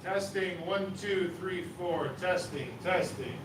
Testing, 1, 2, 3, 4. Testing, testing.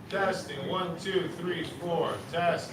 Testing, 1, 2, 3, 4, test.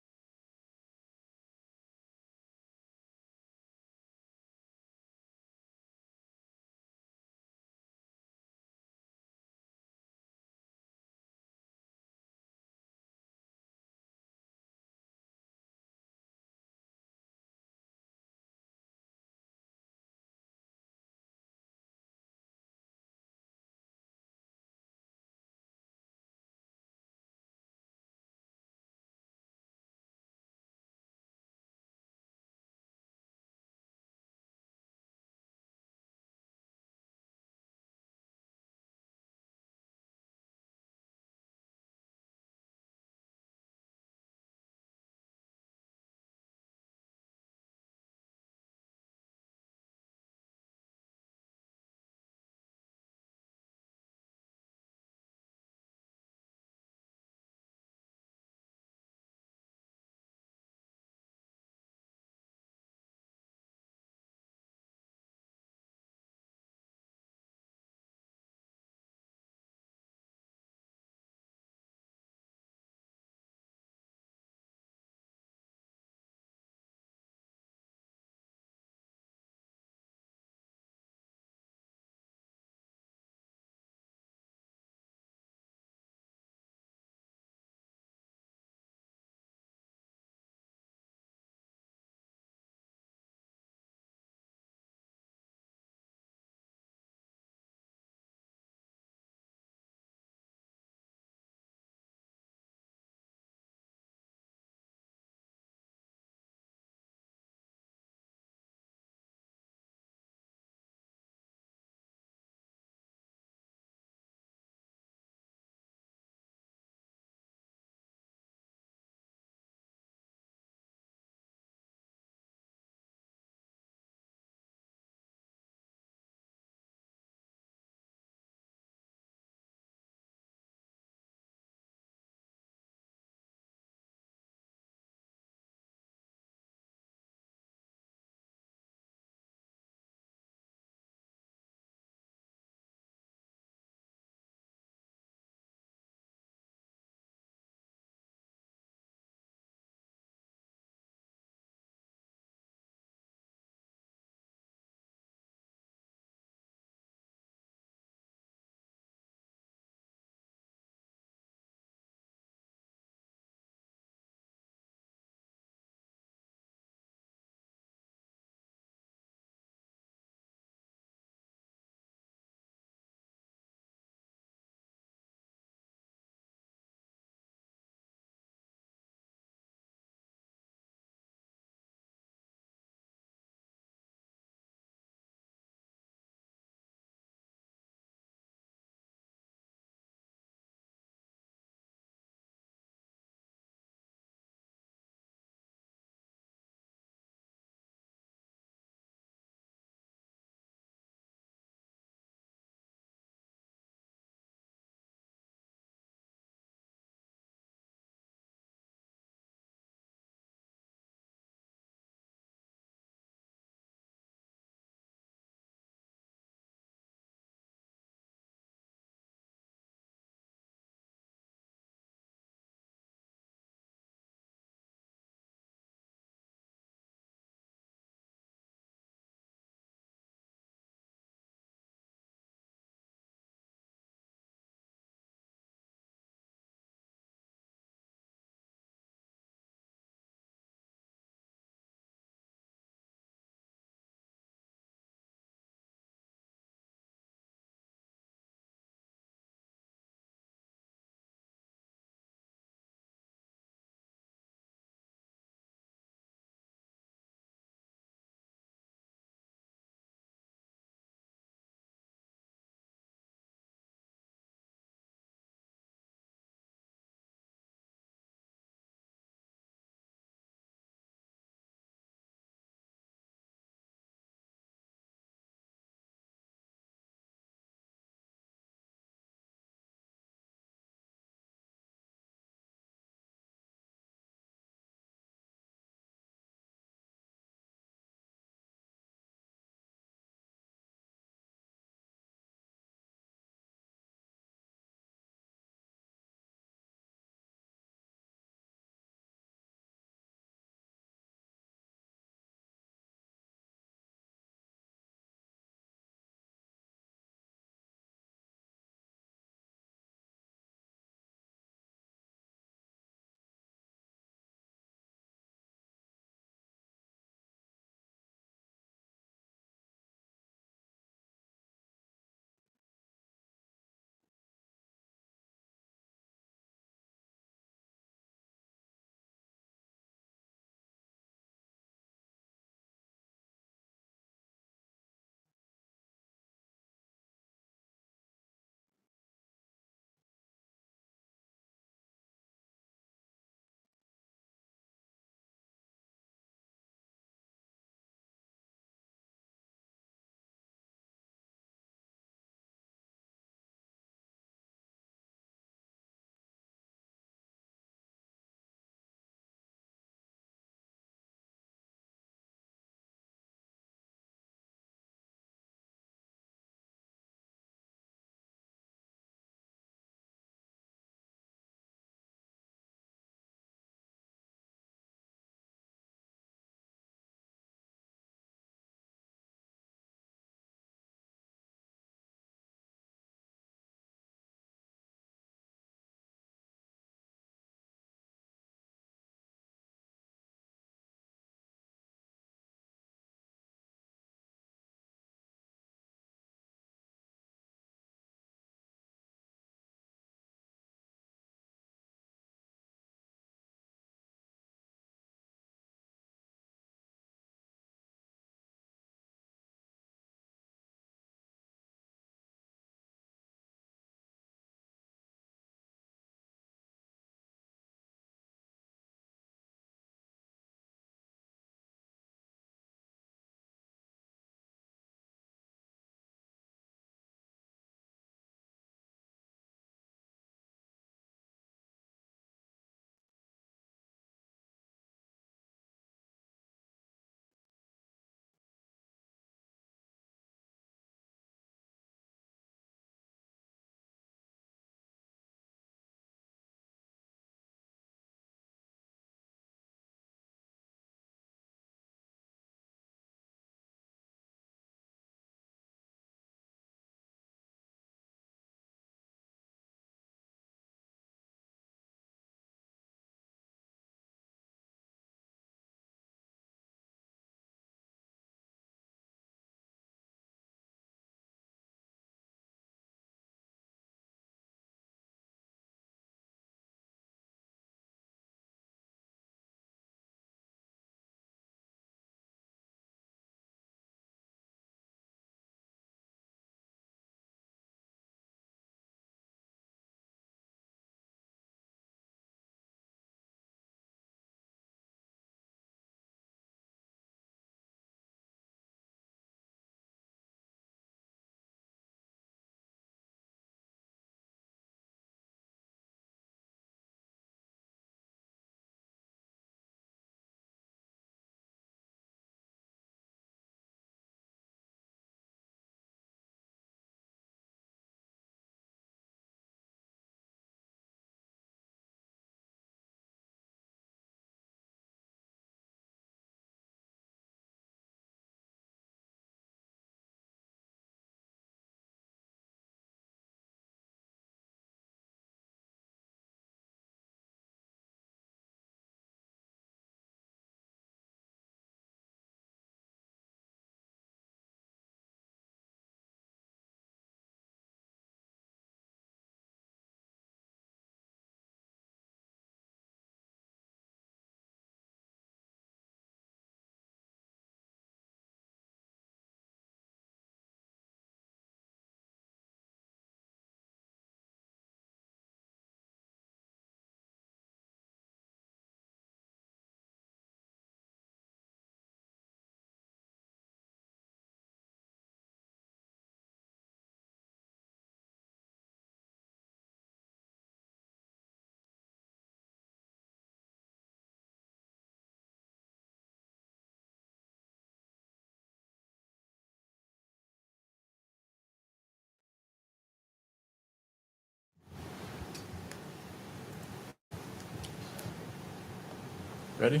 Ready?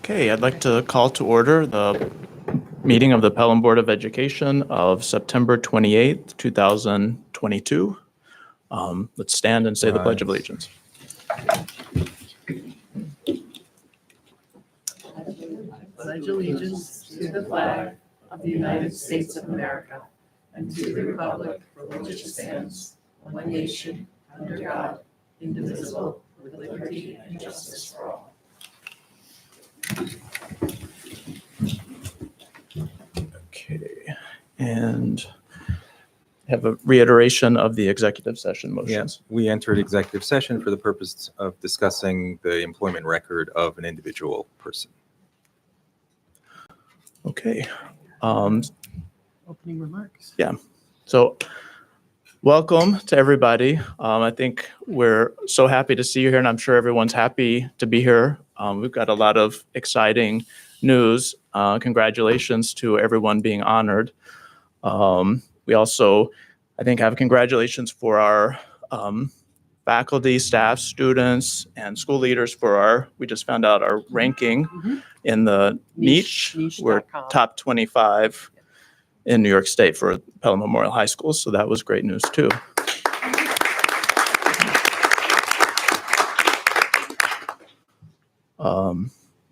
Okay, I'd like to call to order the meeting of the Pelham Board of Education of September 28th, 2022. Let's stand and say the Pledge of Allegiance. Pledge allegiance to the flag of the United States of America and to the republic for which it stands, one nation, under God, indivisible, with liberty and justice for all. Okay, and have a reiteration of the executive session motions. Yes, we entered executive session for the purpose of discussing the employment record of an individual person. Okay. Opening remarks. Yeah. So welcome to everybody. I think we're so happy to see you here, and I'm sure everyone's happy to be here. We've got a lot of exciting news. Congratulations to everyone being honored. We also, I think, have congratulations for our faculty, staff, students, and school leaders for we just found out our ranking in the niche. We're top 25 in New York State for Pelham Memorial High School. So that was great news too.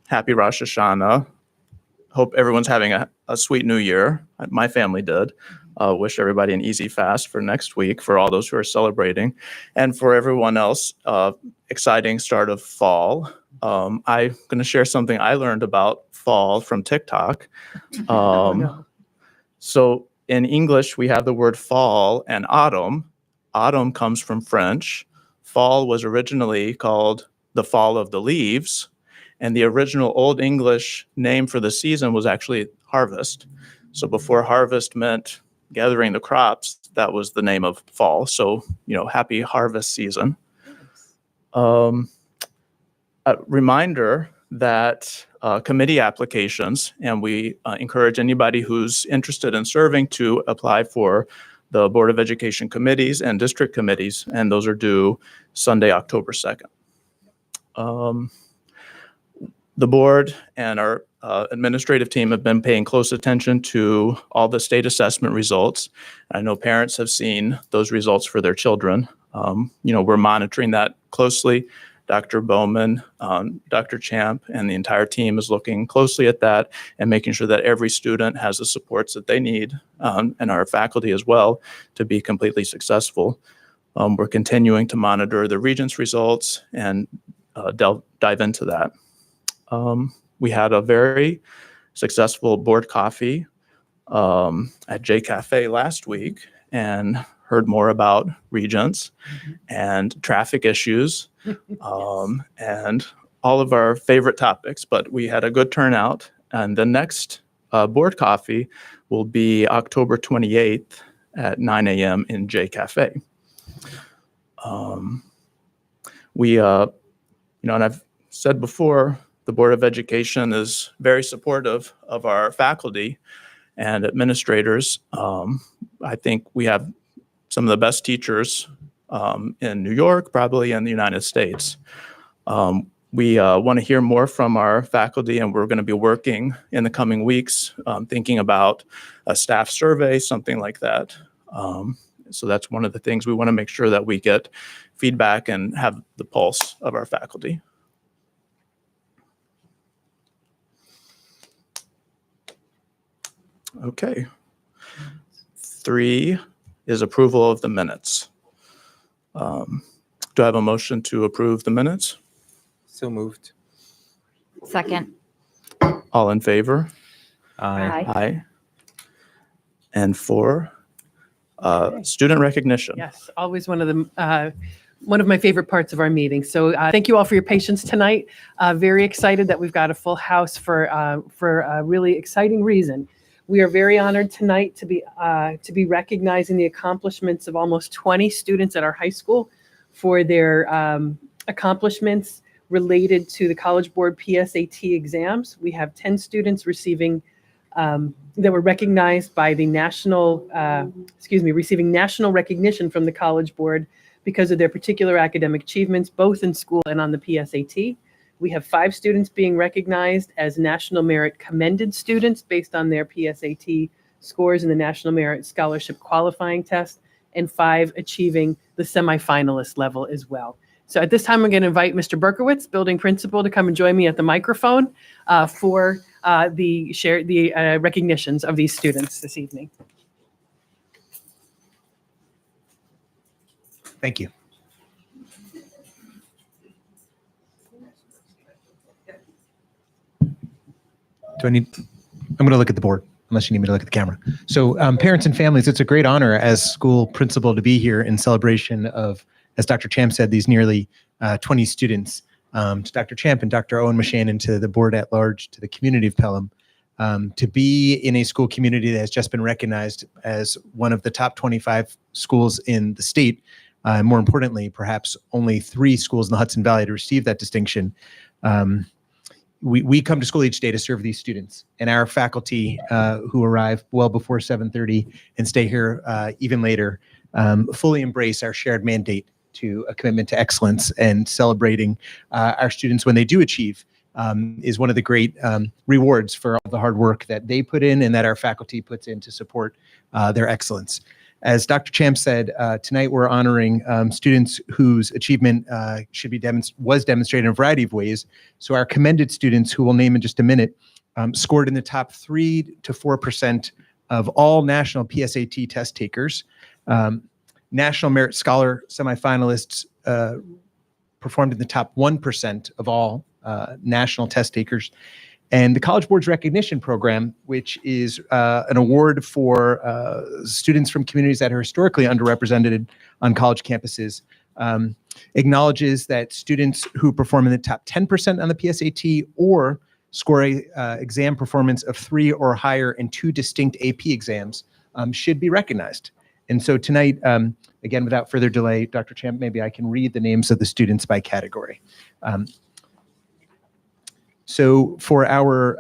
Happy Rosh Hashanah. Hope everyone's having a sweet new year. My family did. Wish everybody an easy fast for next week for all those who are celebrating. And for everyone else, exciting start of fall. I'm going to share something I learned about fall from TikTok. So in English, we have the word fall and autumn. Autumn comes from French. Fall was originally called the fall of the leaves. And the original Old English name for the season was actually harvest. So before harvest meant gathering the crops, that was the name of fall. So, happy harvest season. A reminder that committee applications, and we encourage anybody who's interested in serving to apply for the Board of Education committees and district committees, and those are due Sunday, October 2nd. The board and our administrative team have been paying close attention to all the state assessment results. I know parents have seen those results for their children. We're monitoring that closely. Dr. Bowman, Dr. Champ, and the entire team is looking closely at that and making sure that every student has the supports that they need, and our faculty as well, to be completely successful. We're continuing to monitor the Regents results and dive into that. We had a very successful board coffee at J Cafe last week and heard more about Regents and traffic issues and all of our favorite topics. But we had a good turnout, and the next board coffee will be October 28th at 9 a.m. in J Cafe. And I've said before, the Board of Education is very supportive of our faculty and administrators. I think we have some of the best teachers in New York, probably in the United States. We want to hear more from our faculty, and we're going to be working in the coming weeks, thinking about a staff survey, something like that. So that's one of the things we want to make sure that we get feedback and have the pulse of our faculty. Okay. 3 is approval of the minutes. Do I have a motion to approve the minutes? So moved. Second. All in favor? Aye. Aye. And 4, student recognition. Yes, always one of my favorite parts of our meeting. So thank you all for your patience tonight. Very excited that we've got a full house for a really exciting reason. We are very honored tonight to be recognizing the accomplishments of almost 20 students at our high school for their accomplishments related to the College Board PSAT exams. We have 10 students receiving that were recognized by the receiving national recognition from the College Board because of their particular academic achievements, both in school and on the PSAT. We have 5 students being recognized as National Merit Commended Students based on their PSAT scores in the National Merit Scholarship Qualifying Test, and 5 achieving the semifinalist level as well. So at this time, I'm going to invite Mr. Berkowitz, building principal, to come and join me at the microphone for the recognitions of these students this evening. Thank you. I'm going to look at the board unless you need me to look at the camera. So parents and families, it's a great honor as school principal to be here in celebration of, as Dr. Champ said, these nearly 20 students. To Dr. Champ and Dr. Owen Mashan, to the board at large, to the community of Pelham, to be in a school community that has just been recognized as one of the top 25 schools in the state. More importantly, perhaps only 3 schools in the Hudson Valley to receive that distinction. We come to school each day to serve these students, and our faculty who arrive well before 7:30 and stay here even later fully embrace our shared mandate to a commitment to excellence, and celebrating our students when they do achieve is one of the great rewards for all the hard work that they put in and that our faculty puts in to support their excellence. As Dr. Champ said, tonight we're honoring students whose achievement was demonstrated in a variety of ways. So our commended students, who we'll name in just a minute, scored in the top 3 to 4% of all national PSAT test takers. National Merit Scholar semifinalists performed in the top 1% of all national test takers. And the College Board's Recognition Program, which is an award for students from communities that are historically underrepresented on college campuses, acknowledges that students who perform in the top 10% on the PSAT or score a exam performance of 3 or higher in 2 distinct AP exams should be recognized. And so tonight, again, without further delay, Dr. Champ, maybe I can read the names of the students by category. So for our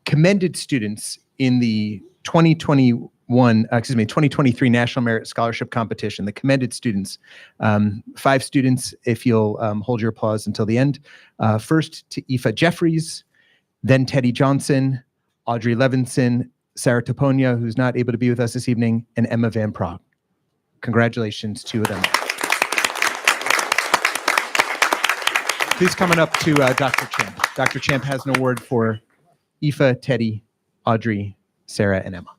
commended students in the 2023 National Merit Scholarship Competition, the commended students, 5 students, if you'll hold your applause until the end. First to Aoife Jeffries, then Teddy Johnson, Audrey Levinson, Sarah Toponia, who's not able to be with us this evening, and Emma Van Praag. Congratulations to them. Please coming up to Dr. Champ. Dr. Champ has an award for Aoife, Teddy, Audrey, Sarah, and Emma.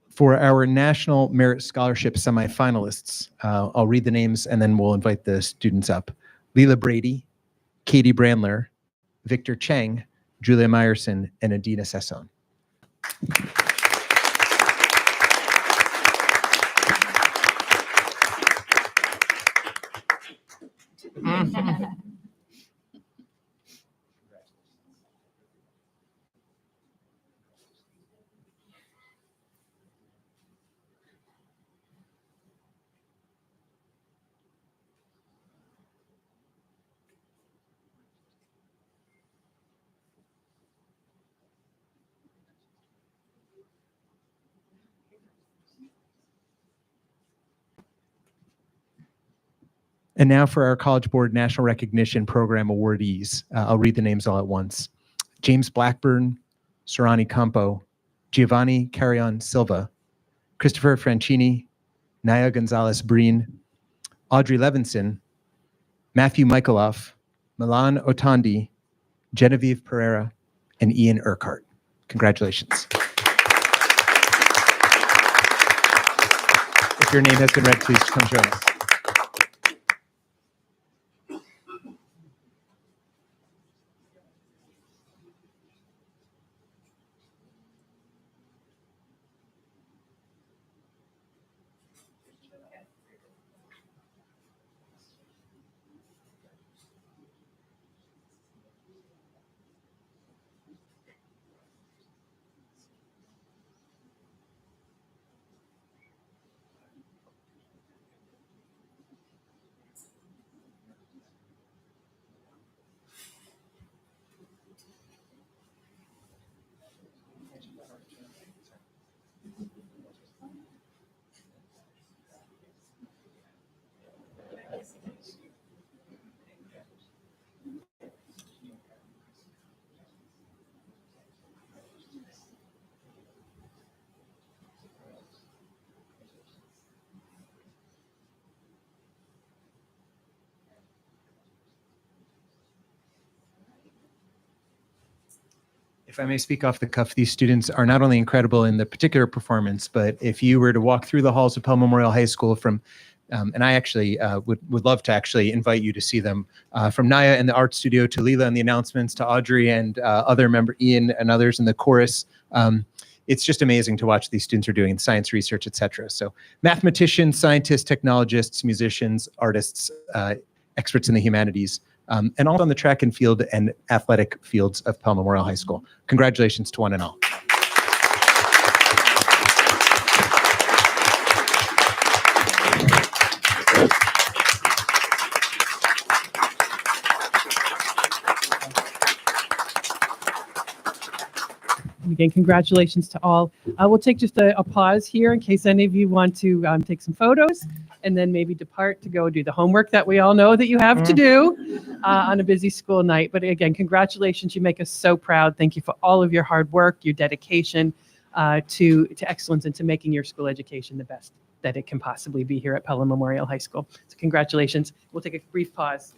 For our National Merit Scholarship semifinalists, I'll read the names and then we'll invite the students up. Leela Brady, Katie Brandler, Victor Chang, Julia Meyerson, and Adina Sasson. And now for our College Board National Recognition Program awardees. I'll read the names all at once. James Blackburn, Sarani Campo, Giovanni Carrion Silva, Christopher Francini, Naya Gonzalez Breen, Audrey Levinson, Matthew Michaeloff, Milan Otandi, Genevieve Pereira, and Ian Urquhart. Congratulations. If your name has been read, please come join us. If I may speak off the cuff, these students are not only incredible in the particular performance, but if you were to walk through the halls of Pelham Memorial High School from, and I actually would love to actually invite you to see them, from Naya in the art studio to Leela in the announcements to Audrey and other member Ian and others in the chorus. It's just amazing to watch these students are doing science research, et cetera. So mathematicians, scientists, technologists, musicians, artists, experts in the humanities, and all on the track and field and athletic fields of Pelham Memorial High School. Congratulations to one and all. And again, congratulations to all. We'll take just a pause here in case any of you want to take some photos and then maybe depart to go do the homework that we all know that you have to do on a busy school night. But again, congratulations. You make us so proud. Thank you for all of your hard work, your dedication to excellence and to making your school education the best that it can possibly be here at Pelham Memorial High School. So congratulations. We'll take a brief pause.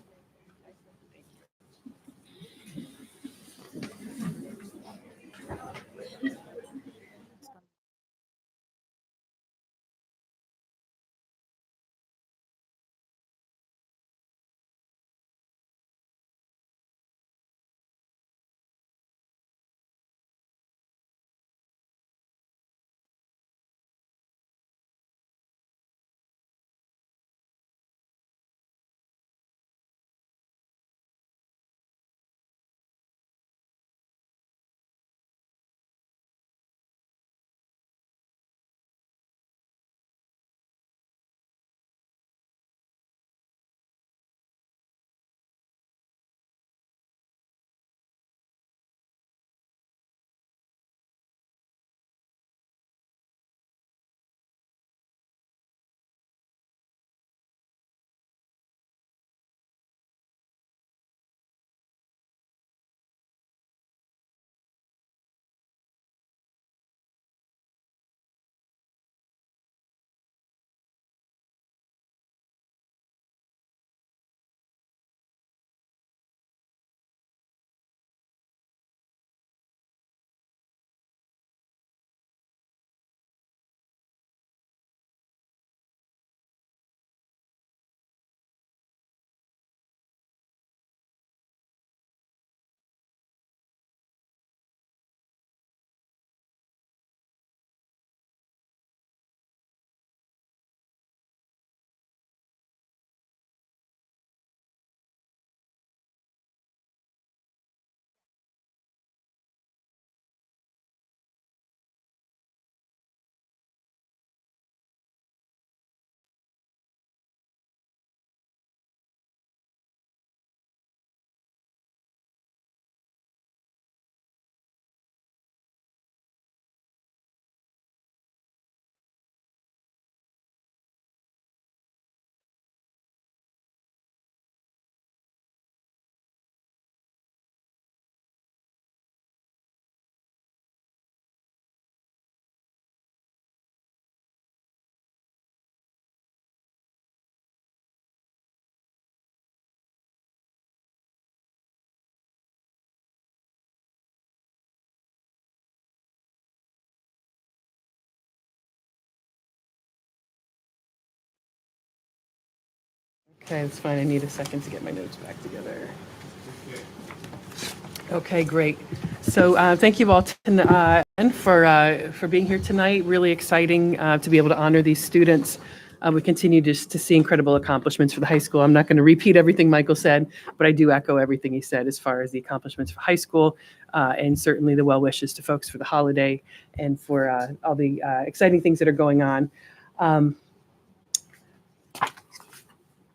Okay, that's fine. I need a second to get my notes back together. Okay, great. So thank you all for being here tonight. Really exciting to be able to honor these students. We continue to see incredible accomplishments for the high school. I'm not going to repeat everything Michael said, but I do echo everything he said as far as the accomplishments for high school and certainly the well wishes to folks for the holiday and for all the exciting things that are going on.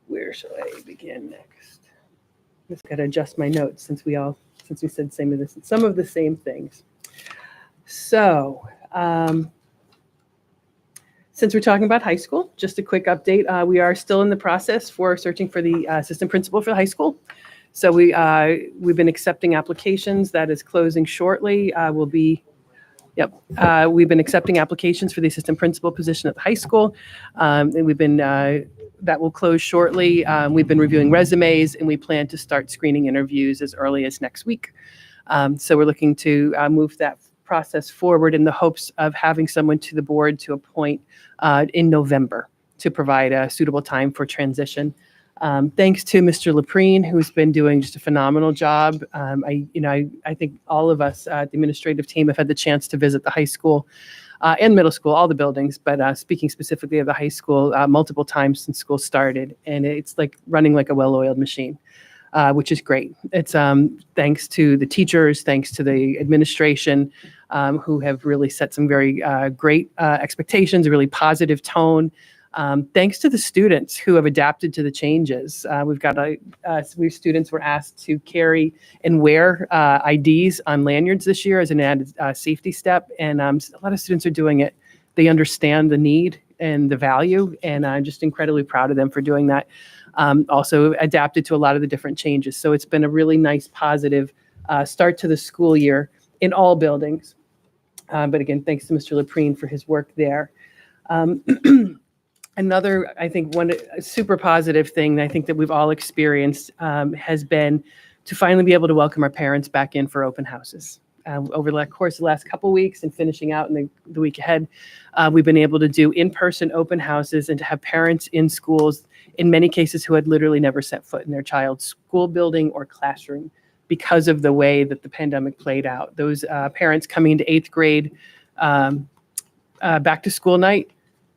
Where shall I begin next? Just got to adjust my notes since we said some of the same things. So, since we're talking about high school, just a quick update. We are still in the process for searching for the assistant principal for the high school. So we've been accepting applications. That is closing shortly. We've been accepting applications for the assistant principal position at the high school. And that will close shortly. We've been reviewing resumes and we plan to start screening interviews as early as next week. So we're looking to move that process forward in the hopes of having someone to the board to appoint in November to provide a suitable time for transition. Thanks to Mr. Lepreen, who's been doing just a phenomenal job. I think all of us, the administrative team, have had the chance to visit the high school and middle school, all the buildings, but speaking specifically of the high school, multiple times since school started, and it's like running like a well-oiled machine, which is great. It's thanks to the teachers, thanks to the administration, who have really set some very great expectations, a really positive tone. Thanks to the students who have adapted to the changes. We students were asked to carry and wear IDs on lanyards this year as an added safety step, and a lot of students are doing it. They understand the need and the value, and I'm just incredibly proud of them for doing that. Also adapted to a lot of the different changes. So it's been a really nice, positive start to the school year in all buildings. But again, thanks to Mr. Lepreen for his work there. Another, I think, one super positive thing that I think that we've all experienced has been to finally be able to welcome our parents back in for open houses. Over the course of the last couple weeks and finishing out in the week ahead, we've been able to do in-person open houses and to have parents in schools, in many cases, who had literally never set foot in their child's school building or classroom because of the way that the pandemic played out. Those parents coming into 8th grade back to school night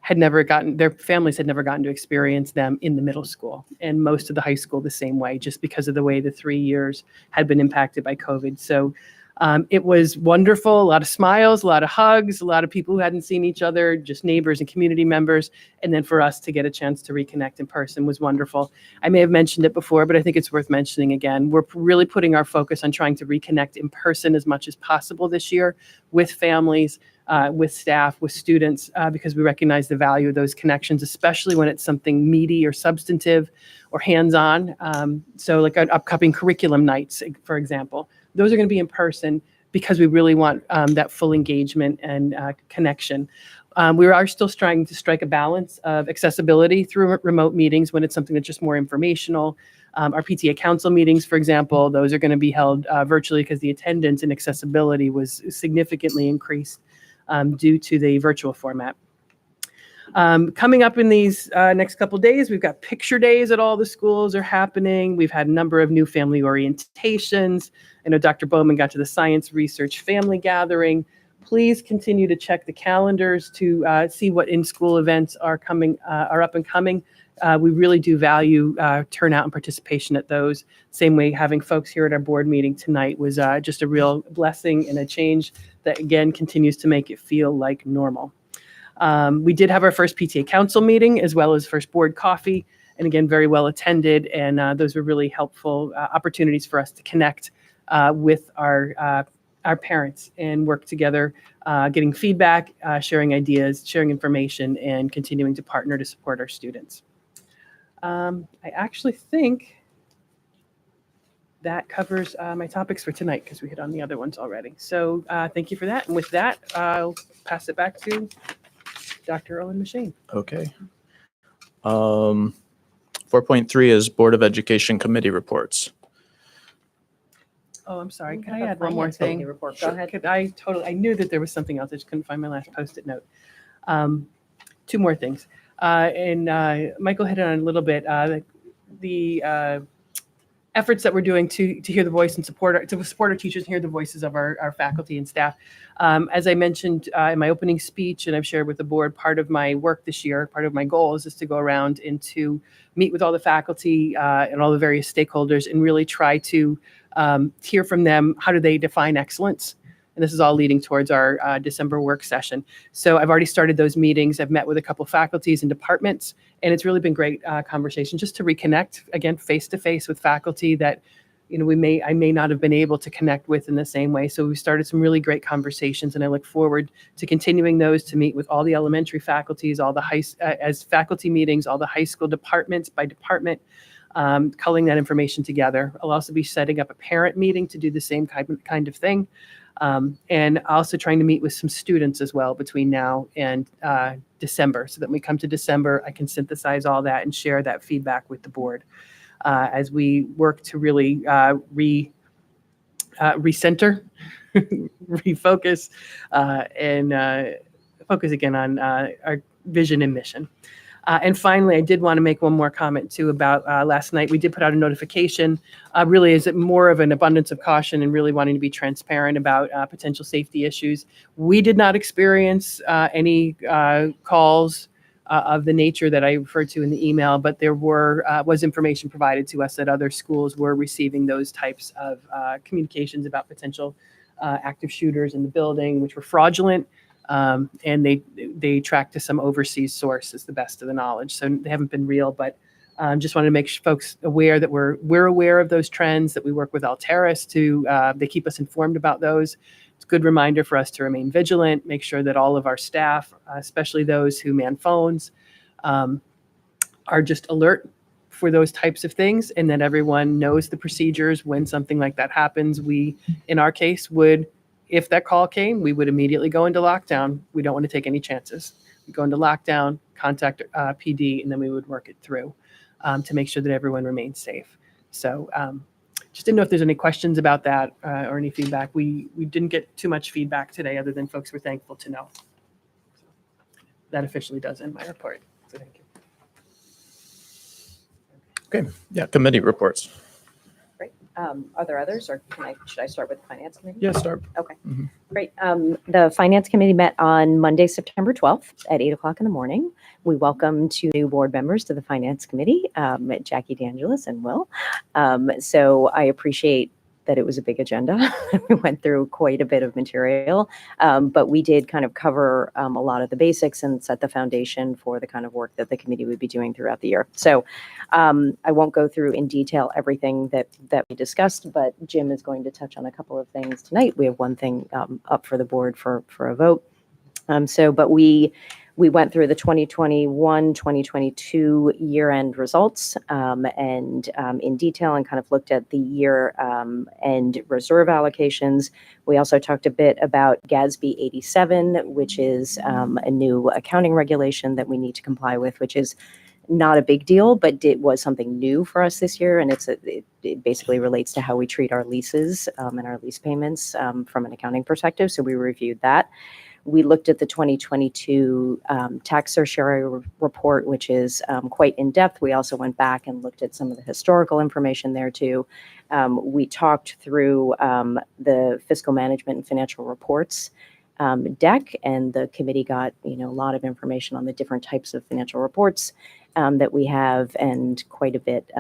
their families had never gotten to experience them in the middle school, and most of the high school the same way, just because of the way the 3 years had been impacted by COVID. So it was wonderful, a lot of smiles, a lot of hugs, a lot of people who hadn't seen each other, just neighbors and community members. And then for us to get a chance to reconnect in person was wonderful. I may have mentioned it before, but I think it's worth mentioning again. We're really putting our focus on trying to reconnect in person as much as possible this year with families, with staff, with students, because we recognize the value of those connections, especially when it's something meaty or substantive or hands-on. So like our upcoming curriculum nights, for example, those are going to be in person because we really want that full engagement and connection. We are still trying to strike a balance of accessibility through remote meetings when it's something that's just more informational. Our PTA council meetings, for example, those are going to be held virtually because the attendance and accessibility was significantly increased due to the virtual format. Coming up in these next couple days, we've got picture days at all the schools are happening. We've had a number of new family orientations. I know Dr. Bowman got to the science research family gathering. Please continue to check the calendars to see what in-school events are up and coming. We really do value turnout and participation at those. Same way, having folks here at our board meeting tonight was just a real blessing and a change that, again, continues to make it feel like normal. We did have our first PTA council meeting as well as first board coffee, and again, very well attended. And those were really helpful opportunities for us to connect with our parents and work together, getting feedback, sharing ideas, sharing information, and continuing to partner to support our students. I actually think that covers my topics for tonight because we hit on the other ones already. So thank you for that. And with that, I'll pass it back to Dr. Owen Machine. Okay. 4.3 is Board of Education Committee reports. Oh, I'm sorry. We Can have I a add one more finance committee thing? report. Go ahead. I knew that there was something else. I just couldn't find my last Post-it note. Two more things. And Michael hit on it a little bit. The efforts that we're doing to hear the voice and support our teachers and hear the voices of our faculty and staff. As I mentioned in my opening speech, and I've shared with the board, part of my work this year, part of my goals is to go around and to meet with all the faculty and all the various stakeholders and really try to hear from them, how do they define excellence? And this is all leading towards our December work session. So I've already started those meetings. I've met with a couple faculties and departments, and it's really been great conversation just to reconnect again face-to-face with faculty that I may not have been able to connect with in the same way. So we started some really great conversations, and I look forward to continuing those, to meet with all the elementary faculties, all the as faculty meetings, all the high school departments by department, culling that information together. I'll also be setting up a parent meeting to do the same kind of thing. And also trying to meet with some students as well between now and December, so that when we come to December, I can synthesize all that and share that feedback with the board as we work to really recenter, refocus, and focus again on our vision and mission. And finally, I did want to make one more comment too about last night. We did put out a notification, really is it more of an abundance of caution and really wanting to be transparent about potential safety issues. We did not experience any calls of the nature that I referred to in the email, but there was information provided to us that other schools were receiving those types of communications about potential active shooters in the building, which were fraudulent. And they tracked to some overseas source, is the best of the knowledge. So they haven't been real, but just wanted to make folks aware that we're aware of those trends, that we work with Alteris they keep us informed about those. It's a good reminder for us to remain vigilant, make sure that all of our staff, especially those who man phones, are just alert for those types of things, and that everyone knows the procedures when something like that happens. We, in our case, if that call came, we would immediately go into lockdown. We don't want to take any chances. We go into lockdown, contact PD, and then we would work it through to make sure that everyone remains safe. So just didn't know if there's any questions about that or any feedback. We didn't get too much feedback today other than folks were thankful to know. That officially does end my report. So thank you. Okay, yeah, committee reports. Great. Are there others, or should I start with the Finance Committee? Yeah, start. Okay, Mhm. great. The Finance Committee met on Monday, September 12th at 8 o'clock in the morning. We welcome 2 new board members to the Finance Committee, Jackie DeAngelis and Will. So I appreciate that it was a big agenda. We went through quite a bit of material, but we did kind of cover a lot of the basics and set the foundation for the kind of work that the committee would be doing throughout the year. So I won't go through in detail everything that we discussed, but Jim is going to touch on a couple of things tonight. We have one thing up for the board for a vote. But we went through the 2021-2022 year-end results and in detail, and kind of looked at the year-end reserve allocations. We also talked a bit about GASB 87, which is a new accounting regulation that we need to comply with, which is not a big deal, but it was something new for us this year. And it basically relates to how we treat our leases and our lease payments from an accounting perspective. So we reviewed that. We looked at the 2022 tax certiorari report, which is quite in-depth. We also went back and looked at some of the historical information there too. We talked through the fiscal management and financial reports deck, and the committee got a lot of information on the different types of financial reports that we have, and quite a bit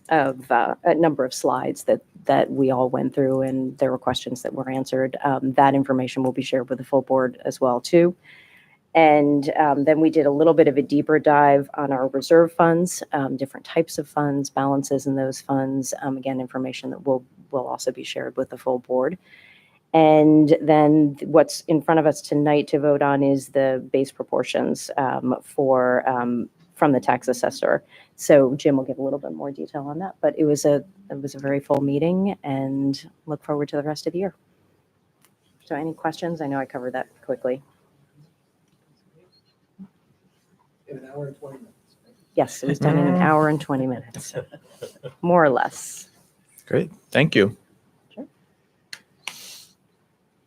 of a number of slides that we all went through, and there were questions that were answered. That information will be shared with the full board as well too. And then we did a little bit of a deeper dive on our reserve funds, different types of funds, balances in those funds. Again, information that will also be shared with the full board. And then what's in front of us tonight to vote on is the base proportions from the tax assessor. So Jim will give a little bit more detail on that, but it was a very full meeting, and look forward to the rest of the year. So any questions? I know I covered that quickly. In an hour and 20 minutes. Yes, it was done in an hour and 20 minutes, more or less. Great, thank you. Sure.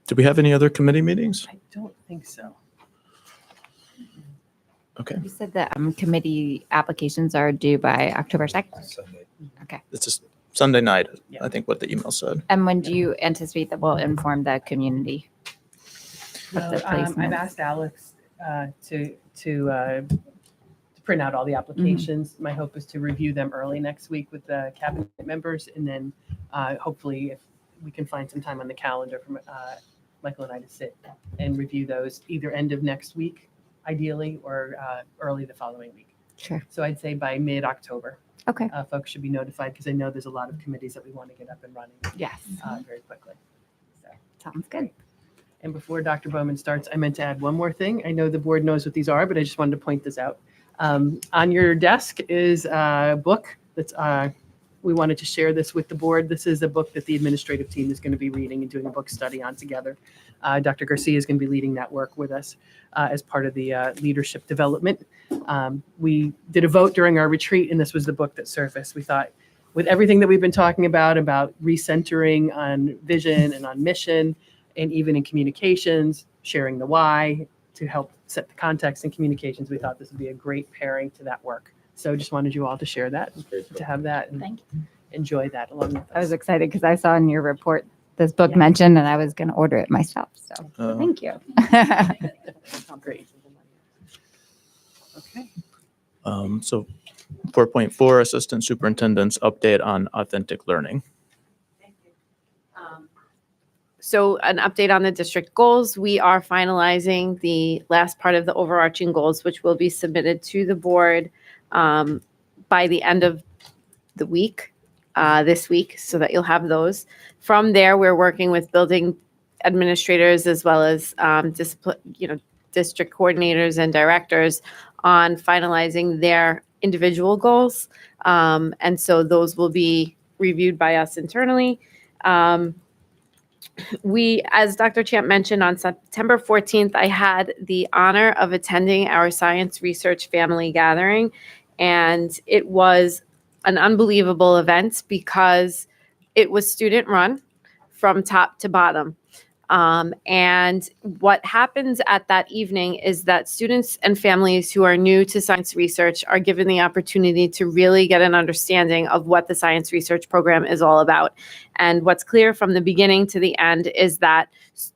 Do we have any other committee meetings? I don't think so. Okay, You said that committee applications are due by October 2nd. Sunday. it's a Sunday night, Yeah. I think what the email said. And when do you anticipate that will inform the community? Well, the I've placements. asked Alex to print out all the applications. My hope is to review them early next week with the cabinet members, and then hopefully if we can find some time on the calendar for Michael and I to sit and review those either end of next week, ideally, or early the following week. Sure. So I'd say by mid-October, Okay. folks should be notified, because I know there's a lot of committees that we want to get up and running Yes. very quickly. So. Sounds good. And before Dr. Bowman starts, I meant to add one more thing. I know the board knows what these are, but I just wanted to point this out. On your desk is a book that's, we wanted to share this with the board. This is a book that the administrative team is going to be reading and doing a book study on together. Dr. Garcia is going to be leading that work with us as part of the leadership development. We did a vote during our retreat, and this was the book that surfaced. We thought with everything that we've been talking about recentering on vision and on mission, and even in communications, sharing the why to help set the context in communications, we thought this would be a great pairing to that work. So just wanted you all to share that, to have that and Thank enjoy that along with us. I was excited because I saw in your report this book Yeah. mentioned, and I was going to order it myself. So thank you. Great. Okay. So 4.4, Assistant Superintendent's update on authentic learning. So an update on the district goals. We are finalizing the last part of the overarching goals, which will be submitted to the board by the end of the week, this week, so that you'll have those. From there, we're working with building administrators as well as district coordinators and directors on finalizing their individual goals. And so those will be reviewed by us internally. We, as Dr. Champ mentioned, on September 14th, I had the honor of attending our science research family gathering, and it was an unbelievable event because it was student run from top to bottom. And what happens at that evening is that students and families who are new to science research are given the opportunity to really get an understanding of what the science research program is all about. And what's clear from the beginning to the end is that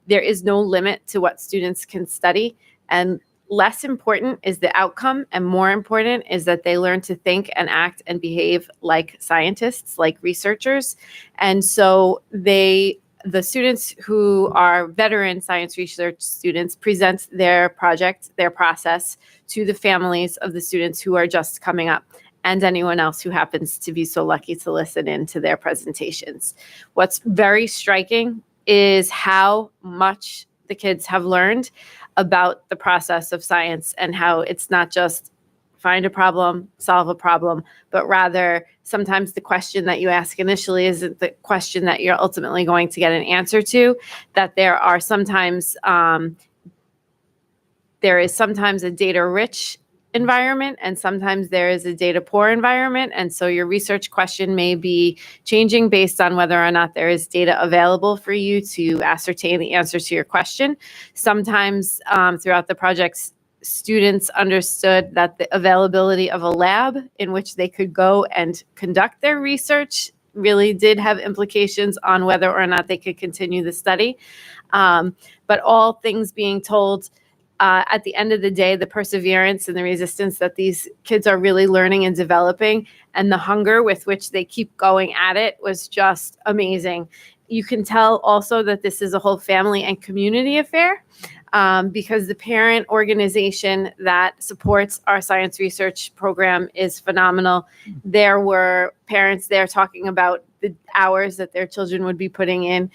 there is no limit to what students can study. And less important is the outcome, and more important is that they learn to think and act and behave like scientists, like researchers. And so the students who are veteran science research students present their project, their process to the families of the students who are just coming up and anyone else who happens to be so lucky to listen in to their presentations. What's very striking is how much the kids have learned about the process of science and how it's not just find a problem, solve a problem, but rather sometimes the question that you ask initially isn't the question that you're ultimately going to get an answer to, that there is sometimes a data-rich environment and sometimes there is a data-poor environment. And so your research question may be changing based on whether or not there is data available for you to ascertain the answer to your question. Sometimes throughout the projects, students understood that the availability of a lab in which they could go and conduct their research really did have implications on whether or not they could continue the study. But all things being told, at the end of the day, the perseverance and the resistance that these kids are really learning and developing and the hunger with which they keep going at it was just amazing. You can tell also that this is a whole family and community affair. Because the parent organization that supports our science research program is phenomenal. There were parents there talking about the hours that their children would be putting in.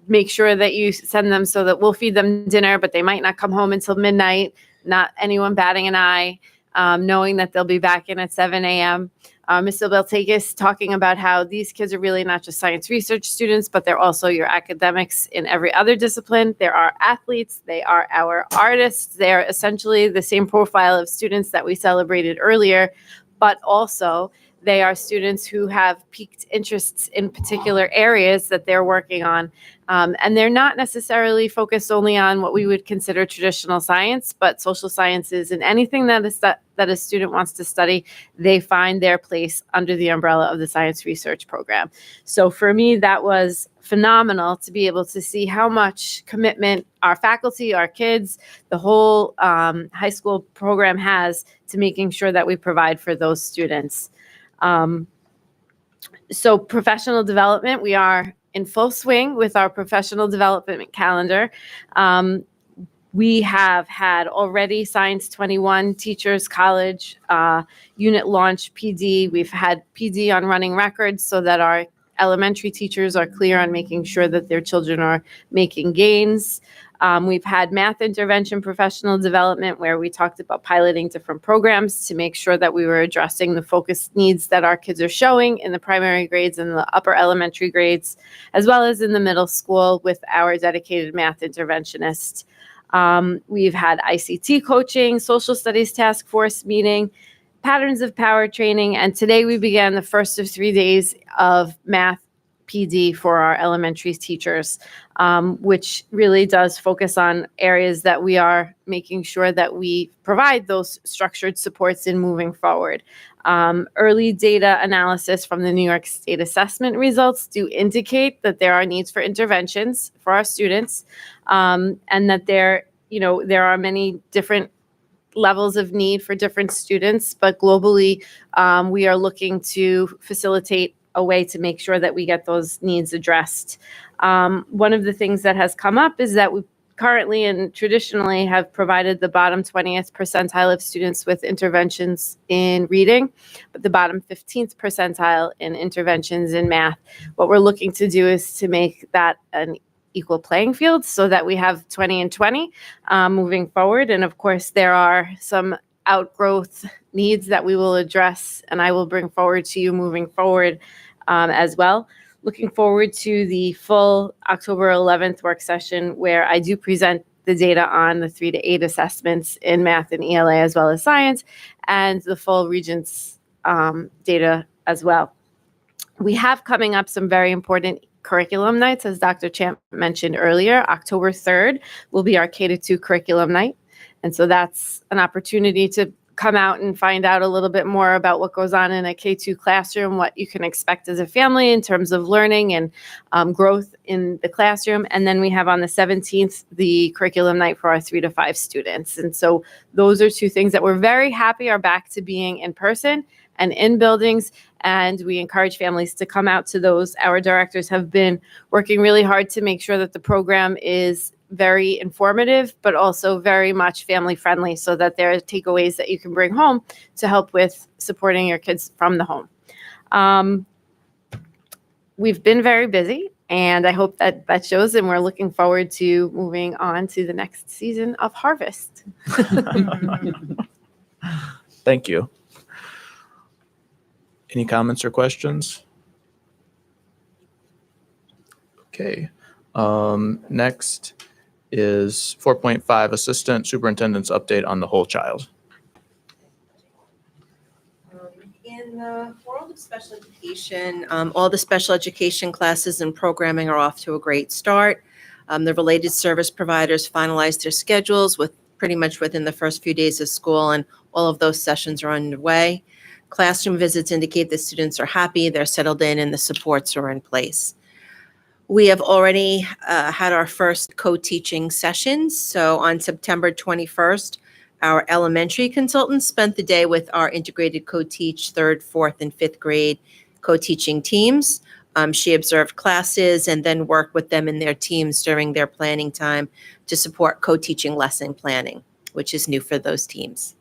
Make sure that you send them so that we'll feed them dinner, but they might not come home until midnight, not anyone batting an eye, knowing that they'll be back in at 7 a.m. Ms. Beltakis talking about how these kids are really not just science research students, but they're also your academics in every other discipline. They're our athletes. They are our artists. They're essentially the same profile of students that we celebrated earlier, but also they are students who have piqued interests in particular areas that they're working on. And they're not necessarily focused only on what we would consider traditional science, but social sciences and anything that a student wants to study, they find their place under the umbrella of the science research program. So for me, that was phenomenal to be able to see how much commitment our faculty, our kids, the whole high school program has to making sure that we provide for those students. So professional development, we are in full swing with our professional development calendar. We have had already Science 21 Teachers College unit launch PD. We've had PD on running records so that our elementary teachers are clear on making sure that their children are making gains. We've had math intervention professional development where we talked about piloting different programs to make sure that we were addressing the focused needs that our kids are showing in the primary grades and the upper elementary grades, as well as in the middle school with our dedicated math interventionist. We've had ICT coaching, social studies task force meeting, patterns of power training. And today we began the first of 3 days of math PD for our elementary teachers, which really does focus on areas that we are making sure that we provide those structured supports in moving forward. Early data analysis from the New York State assessment results do indicate that there are needs for interventions for our students, and that there are many different levels of need for different students, but globally, we are looking to facilitate a way to make sure that we get those needs addressed. One of the things that has come up is that we currently and traditionally have provided the bottom 20th percentile of students with interventions in reading, but the bottom 15th percentile in interventions in math. What we're looking to do is to make that an equal playing field so that we have 20 and 20 moving forward. And of course, there are some outgrowth needs that we will address and I will bring forward to you moving forward as well. Looking forward to the full October 11th work session where I do present the data on the 3 to 8 assessments in math and ELA as well as science, and the full Regents data as well. We have coming up some very important curriculum nights, as Dr. Champ mentioned earlier. October 3rd will be our K-2 curriculum night. And so that's an opportunity to come out and find out a little bit more about what goes on in a K-2 classroom, what you can expect as a family in terms of learning and growth in the classroom. And then we have on the 17th, the curriculum night for our 3 to 5 students. And so those are 2 things that we're very happy are back to being in person and in buildings. And we encourage families to come out to those. Our directors have been working really hard to make sure that the program is very informative, but also very much family friendly so that there are takeaways that you can bring home to help with supporting your kids from the home. We've been very busy and I hope that shows, and we're looking forward to moving on to the next season of Harvest. Thank you. Any comments or questions? Okay. Next is 4.5, Assistant Superintendent's Update on the Whole Child. In the world of special education, all the special education classes and programming are off to a great start. The related service providers finalized their schedules with pretty much within the first few days of school, and all of those sessions are underway. Classroom visits indicate that students are happy, they're settled in, and the supports are in place. We have already had our first co-teaching sessions. So on September 21st, our elementary consultants spent the day with our integrated co-teach 3rd, 4th, and 5th grade co-teaching teams. She observed classes and then worked with them in their teams during their planning time to support co-teaching lesson planning, which is new for those teams.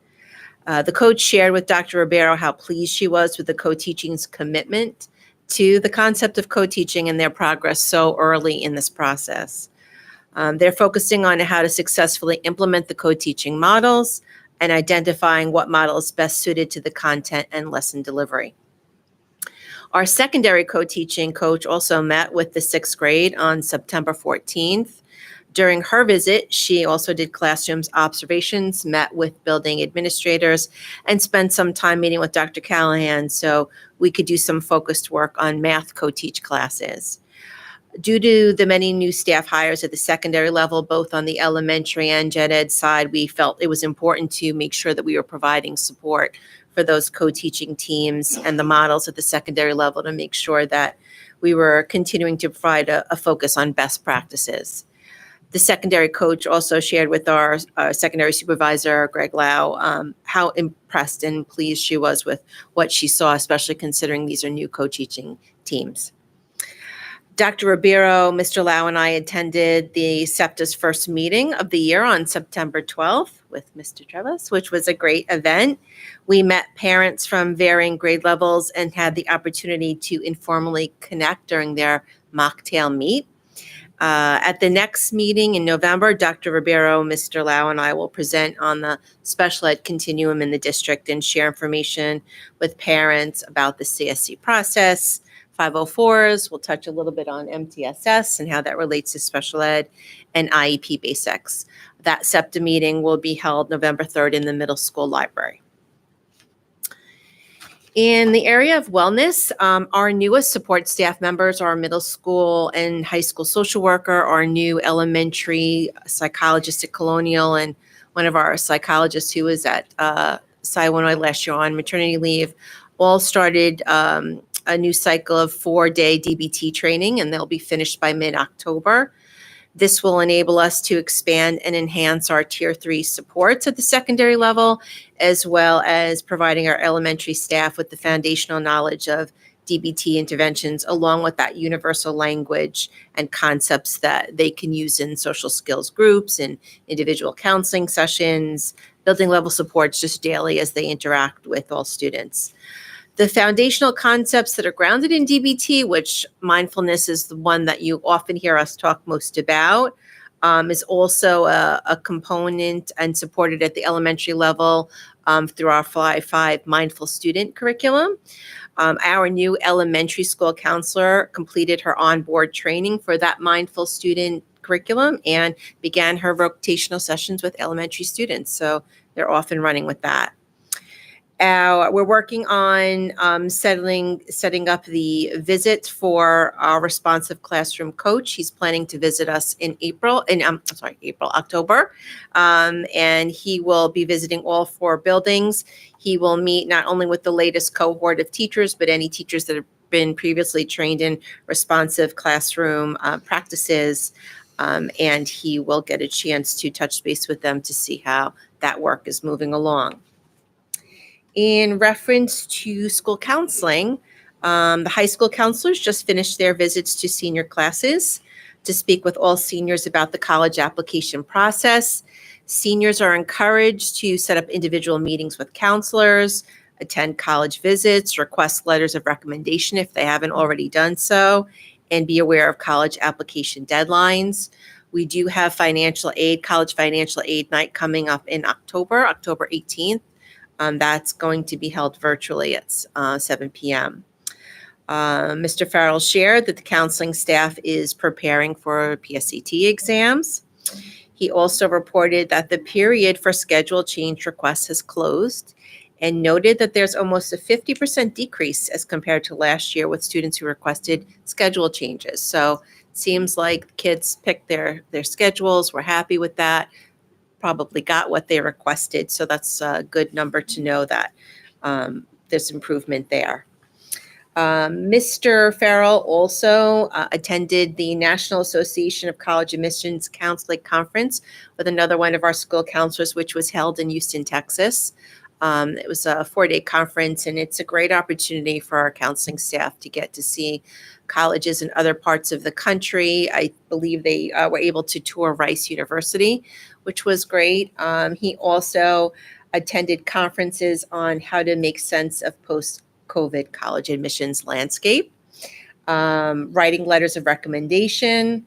The coach shared with Dr. Ribeiro how pleased she was with the co-teaching's commitment to the concept of co-teaching and their progress so early in this process. They're focusing on how to successfully implement the co-teaching models and identifying what model is best suited to the content and lesson delivery. Our secondary co-teaching coach also met with the 6th grade on September 14th. During her visit, she also did classrooms observations, met with building administrators, and spent some time meeting with Dr. Callahan so we could do some focused work on math co-teach classes. Due to the many new staff hires at the secondary level, both on the elementary and gen ed side, we felt it was important to make sure that we were providing support for those co-teaching teams and the models at the secondary level to make sure that we were continuing to provide a focus on best practices. The secondary coach also shared with our secondary supervisor, Greg Lau, how impressed and pleased she was with what she saw, especially considering these are new co-teaching teams. Dr. Ribeiro, Mr. Lau, and I attended the SEPTA's first meeting of the year on September 12th with Mr. Trevis, which was a great event. We met parents from varying grade levels and had the opportunity to informally connect during their mocktail meet. At the next meeting in November, Dr. Ribeiro, Mr. Lau, and I will present on the special ed continuum in the district and share information with parents about the CSC process, 504s. We'll touch a little bit on MTSS and how that relates to special ed, and IEP basics. That SEPTA meeting will be held November 3rd in the middle school library. In the area of wellness, our newest support staff members are our middle school and high school social worker, our new elementary psychologist at Colonial, and one of our psychologists who was at Cy-Illinois last year on maternity leave, all started a new cycle of 4-day DBT training, and they'll be finished by mid-October. This will enable us to expand and enhance our Tier 3 supports at the secondary level, as well as providing our elementary staff with the foundational knowledge of DBT interventions, along with that universal language and concepts that they can use in social skills groups and individual counseling sessions, building level supports just daily as they interact with all students. The foundational concepts that are grounded in DBT, which mindfulness is the one that you often hear us talk most about, is also a component and supported at the elementary level through our Fly 5 Mindful Student curriculum. Our new elementary school counselor completed her onboard training for that Mindful Student curriculum and began her rotational sessions with elementary students. So they're off and running with that. We're working on setting up the visit for our responsive classroom coach. He's planning to visit us in October. And he will be visiting all 4 buildings. He will meet not only with the latest cohort of teachers, but any teachers that have been previously trained in responsive classroom practices. And he will get a chance to touch base with them to see how that work is moving along. In reference to school counseling, the high school counselors just finished their visits to senior classes to speak with all seniors about the college application process. Seniors are encouraged to set up individual meetings with counselors, attend college visits, request letters of recommendation if they haven't already done so, and be aware of college application deadlines. We do have college financial aid night coming up in October 18th. That's going to be held virtually at 7 p.m. Mr. Farrell shared that the counseling staff is preparing for PSAT exams. He also reported that the period for schedule change requests has closed and noted that there's almost a 50% decrease as compared to last year with students who requested schedule changes. So it seems like kids picked their schedules, were happy with that, probably got what they requested. So that's a good number to know that there's improvement there. Mr. Farrell also attended the National Association of College Admissions Counseling Conference with another one of our school counselors, which was held in Houston, Texas. It was a 4-day conference, and it's a great opportunity for our counseling staff to get to see colleges in other parts of the country. I believe they were able to tour Rice University, which was great. He also attended conferences on how to make sense of post-COVID college admissions landscape, writing letters of recommendation,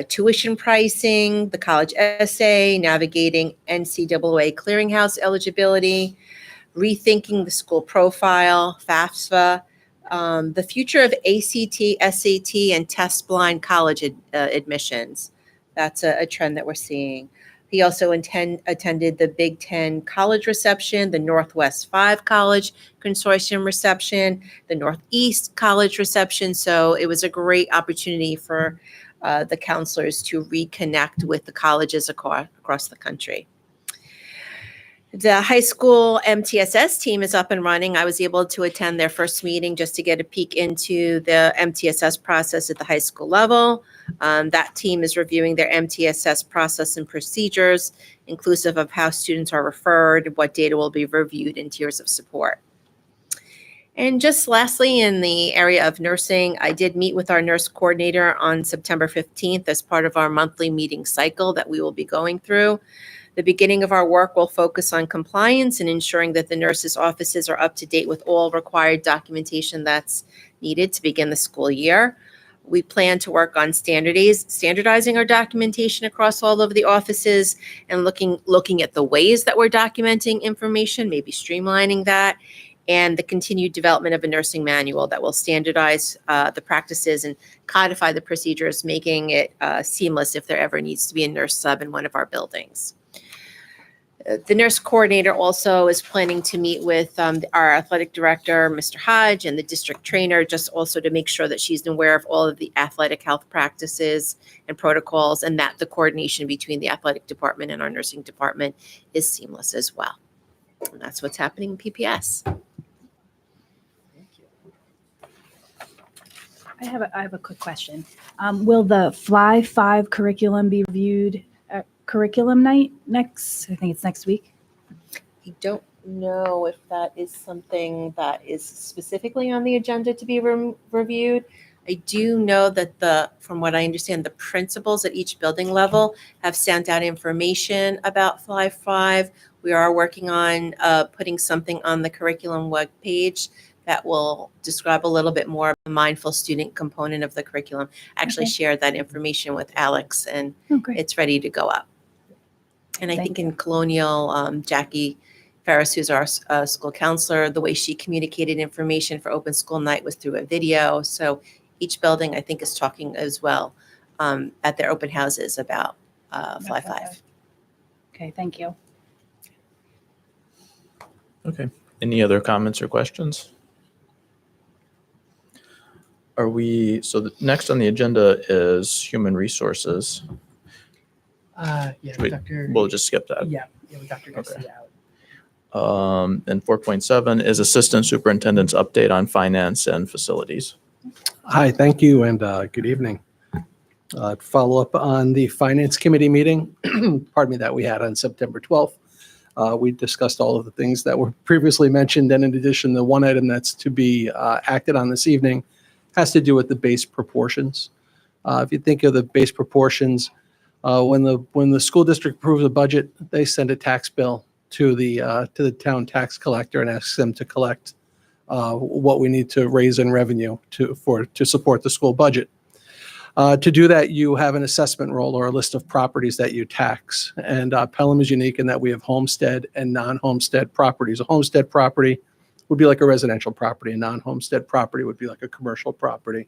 tuition pricing, the college essay, navigating NCAA clearinghouse eligibility, rethinking the school profile, FAFSA, the future of ACT, SAT, and test-blind college admissions. That's a trend that we're seeing. He also attended the Big Ten College Reception, the Northwest 5 College Consortium Reception, the Northeast College Reception. So it was a great opportunity for the counselors to reconnect with the colleges across the country. The high school MTSS team is up and running. I was able to attend their first meeting just to get a peek into the MTSS process at the high school level. That team is reviewing their MTSS process and procedures, inclusive of how students are referred, what data will be reviewed, and tiers of support. And just lastly, in the area of nursing, I did meet with our nurse coordinator on September 15th as part of our monthly meeting cycle that we will be going through. The beginning of our work will focus on compliance and ensuring that the nurses' offices are up to date with all required documentation that's needed to begin the school year. We plan to work on standardizing our documentation across all of the offices and looking at the ways that we're documenting information, maybe streamlining that, and the continued development of a nursing manual that will standardize the practices and codify the procedures, making it seamless if there ever needs to be a nurse sub in one of our buildings. The nurse coordinator also is planning to meet with our athletic director, Mr. Hodge, and the district trainer, just also to make sure that she's aware of all of the athletic health practices and protocols, and that the coordination between the athletic department and our nursing department is seamless as well. And that's what's happening in PPS. I have a quick question. Will the Fly 5 curriculum be reviewed at curriculum night I think it's next week? I don't know if that is something that is specifically on the agenda to be reviewed. I do know that from what I understand, the principals at each building level have sent out information about Fly 5. We are working on putting something on the curriculum webpage that will describe a little bit more of the mindful student component of the curriculum. I actually shared that information with Alex, and it's ready to go up. And I think in Colonial, Jackie Ferris, who's our school counselor, the way she communicated information for open school night was through a video. So each building, I think, is talking as well at their open houses about Fly 5. Okay, thank you. Okay. Any other comments or questions? Next on the agenda is human resources. Yeah, We- Dr. We'll just skip that. Yeah, with Dr. Garcia out. And 4.7 is Assistant Superintendent's update on finance and facilities. Hi, thank you, and good evening. Follow up on the Finance Committee meeting, pardon me, that we had on September 12th. We discussed all of the things that were previously mentioned, and in addition, the one item that's to be acted on this evening has to do with the base proportions. If you think of the base proportions, when the school district approves a budget, they send a tax bill to the town tax collector and asks them to collect what we need to raise in revenue to support the school budget. To do that, you have an assessment roll or a list of properties that you tax. And Pelham is unique in that we have homestead and non-homestead properties. A homestead property would be like a residential property. A non-homestead property would be like a commercial property.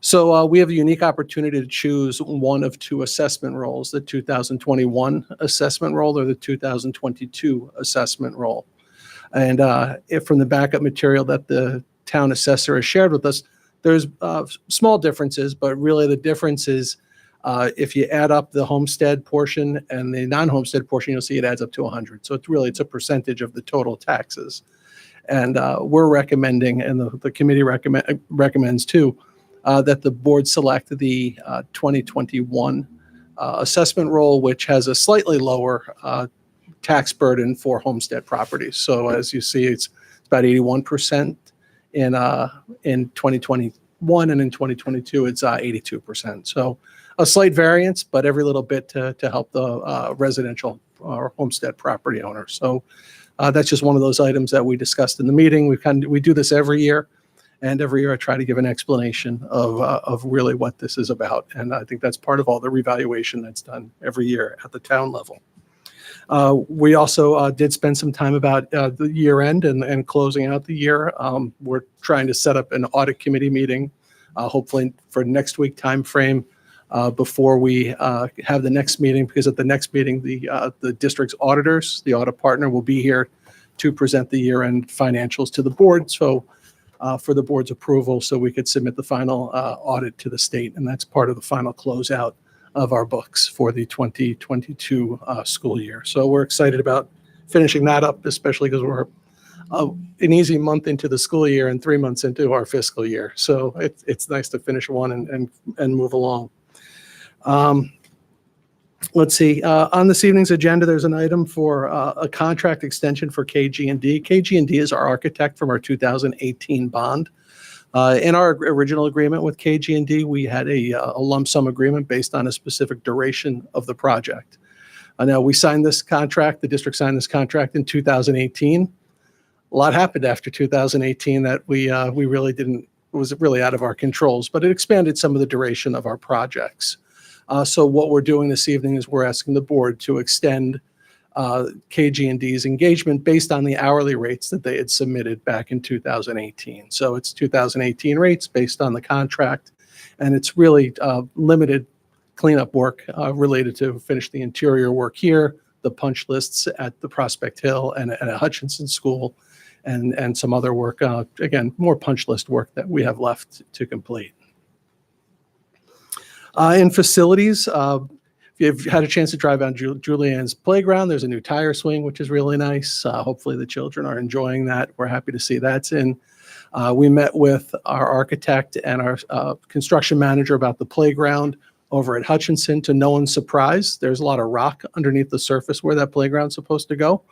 So we have a unique opportunity to choose one of two assessment rolls, the 2021 assessment roll or the 2022 assessment roll. And if from the backup material that the town assessor has shared with us, there's small differences, but really the difference is if you add up the homestead portion and the non-homestead portion, you'll see it adds up to 100. So it's a percentage of the total taxes. And we're recommending, and the committee recommends too, that the board select the 2021 assessment roll, which has a slightly lower tax burden for homestead properties. So as you see, it's about 81% in 2021, and in 2022, it's 82%. So a slight variance, but every little bit to help the residential or homestead property owners. So that's just one of those items that we discussed in the meeting. We do this every year. And every year I try to give an explanation of really what this is about. And I think that's part of all the revaluation that's done every year at the town level. We also did spend some time about the year end and closing out the year. We're trying to set up an audit committee meeting, hopefully for next week timeframe before we have the next meeting, because at the next meeting, the district's auditors, the audit partner will be here to present the year end financials to the board. So for the board's approval, so we could submit the final audit to the state. And that's part of the final closeout of our books for the 2022 school year. So we're excited about finishing that up, especially because we're an easy month into the school year and 3 months into our fiscal year. So it's nice to finish one and move along. Let's see, on this evening's agenda, there's an item for a contract extension for KG&D. KG&D is our architect from our 2018 bond. In our original agreement with KG&D, we had a lump sum agreement based on a specific duration of the project. Now, we signed this contract, the district signed this contract in 2018. A lot happened after 2018 that we really was really out of our controls, but it expanded some of the duration of our projects. So what we're doing this evening is we're asking the board to extend KG&D's engagement based on the hourly rates that they had submitted back in 2018. So it's 2018 rates based on the contract, and it's really limited cleanup work related to finish the interior work here, the punch lists at the Prospect Hill and at Hutchinson School, and some other work, again, more punch list work that we have left to complete. In facilities, if you've had a chance to drive on Julianne's playground, there's a new tire swing, which is really nice. Hopefully the children are enjoying that. We're happy to see that's in. We met with our architect and our construction manager about the playground over at Hutchinson. To no one's surprise, there's a lot of rock underneath the surface where that playground's supposed to go.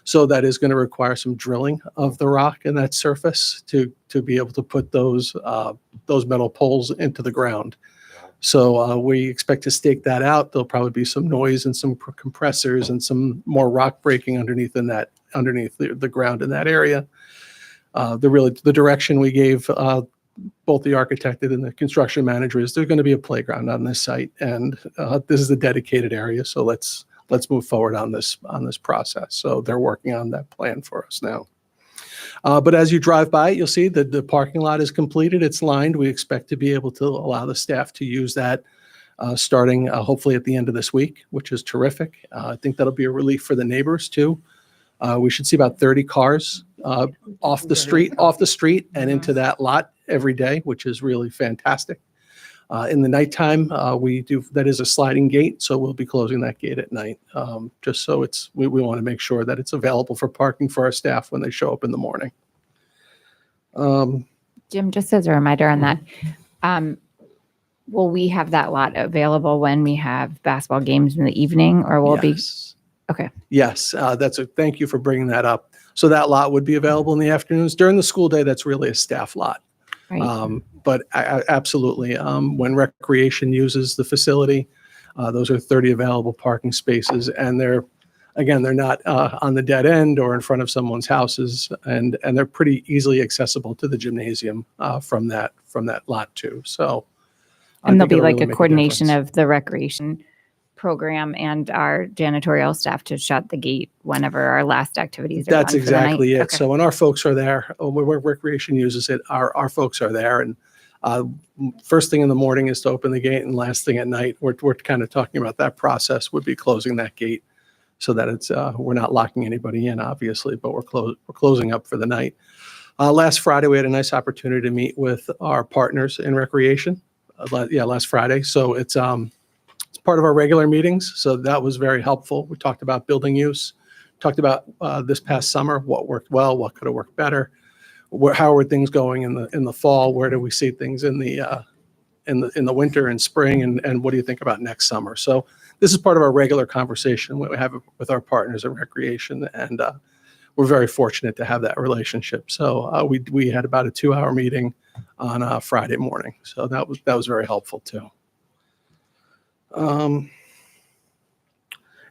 So that is going to require some drilling of the rock in that surface to be able to put those metal poles into the ground. So we expect to stake that out. There'll probably be some noise and some compressors and some more rock breaking underneath the ground in that area. The direction we gave both the architect and the construction manager is there's going to be a playground on this site, and this is a dedicated area. So let's move forward on this process. So they're working on that plan for us now. But as you drive by it, you'll see that the parking lot is completed. It's lined. We expect to be able to allow the staff to use that starting hopefully at the end of this week, which is terrific. I think that'll be a relief for the neighbors too. We should see about 30 cars off the street and into that lot every day, which is really fantastic. In the nighttime, that is a sliding gate, so we'll be closing that gate at night, just so we want to make sure that it's available for parking for our staff when they show up in the morning. Jim, just as a reminder on that, will we have that lot available when we have basketball games in the evening, or will it be? Okay. Yes, thank you for bringing that up. So that lot would be available in the afternoons. During the school day, that's really a staff lot. Right. But absolutely, when recreation uses the facility, those are 30 available parking spaces, and they're not on the dead end or in front of someone's houses, and they're pretty easily accessible to the gymnasium from that lot too. So, and there'll be like a coordination of the recreation program and our janitorial staff to shut the gate whenever our last activities are done. That's exactly it. Okay. So when our folks are there, where recreation uses it, our folks are there, and first thing in the morning is to open the gate, and last thing at night, we're kind of talking about that process would be closing that gate so that it's we're not locking anybody in, obviously, but we're closing up for the night. Last Friday, we had a nice opportunity to meet with our partners in recreation. Last Friday. So it's part of our regular meetings. So that was very helpful. We talked about building use, talked about this past summer, what worked well, what could have worked better, how are things going in the fall, where do we see things in the winter and spring, and what do you think about next summer? So this is part of our regular conversation we have with our partners in recreation, and we're very fortunate to have that relationship. So we had about a 2-hour meeting on a Friday morning. So that was very helpful too.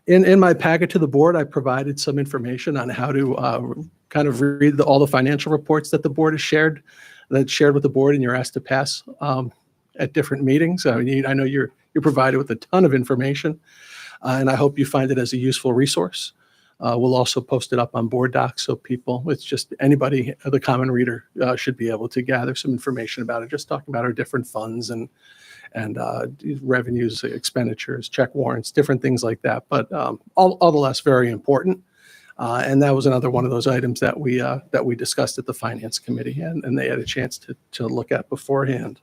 In my packet to the board, I provided some information on how to kind of read all the financial reports that the board has shared with the board, and you're asked to pass at different meetings. I know you're provided with a ton of information, and I hope you find it as a useful resource. We'll also post it up on board docs, so it's just anybody, the common reader, should be able to gather some information about it. Just talking about our different funds and revenues, expenditures, check warrants, different things like that. But all the less very important. And that was another one of those items that we discussed at the Finance Committee, and they had a chance to look at beforehand.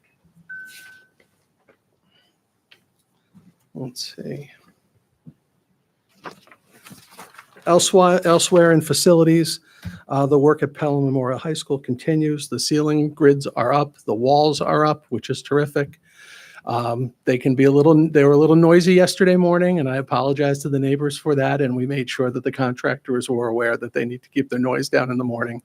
Let's see. Elsewhere in facilities, the work at Pelham Memorial High School continues. The ceiling grids are up, the walls are up, which is terrific. They were a little noisy yesterday morning, and I apologize to the neighbors for that. And we made sure that the contractors were aware that they need to keep their noise down in the morning.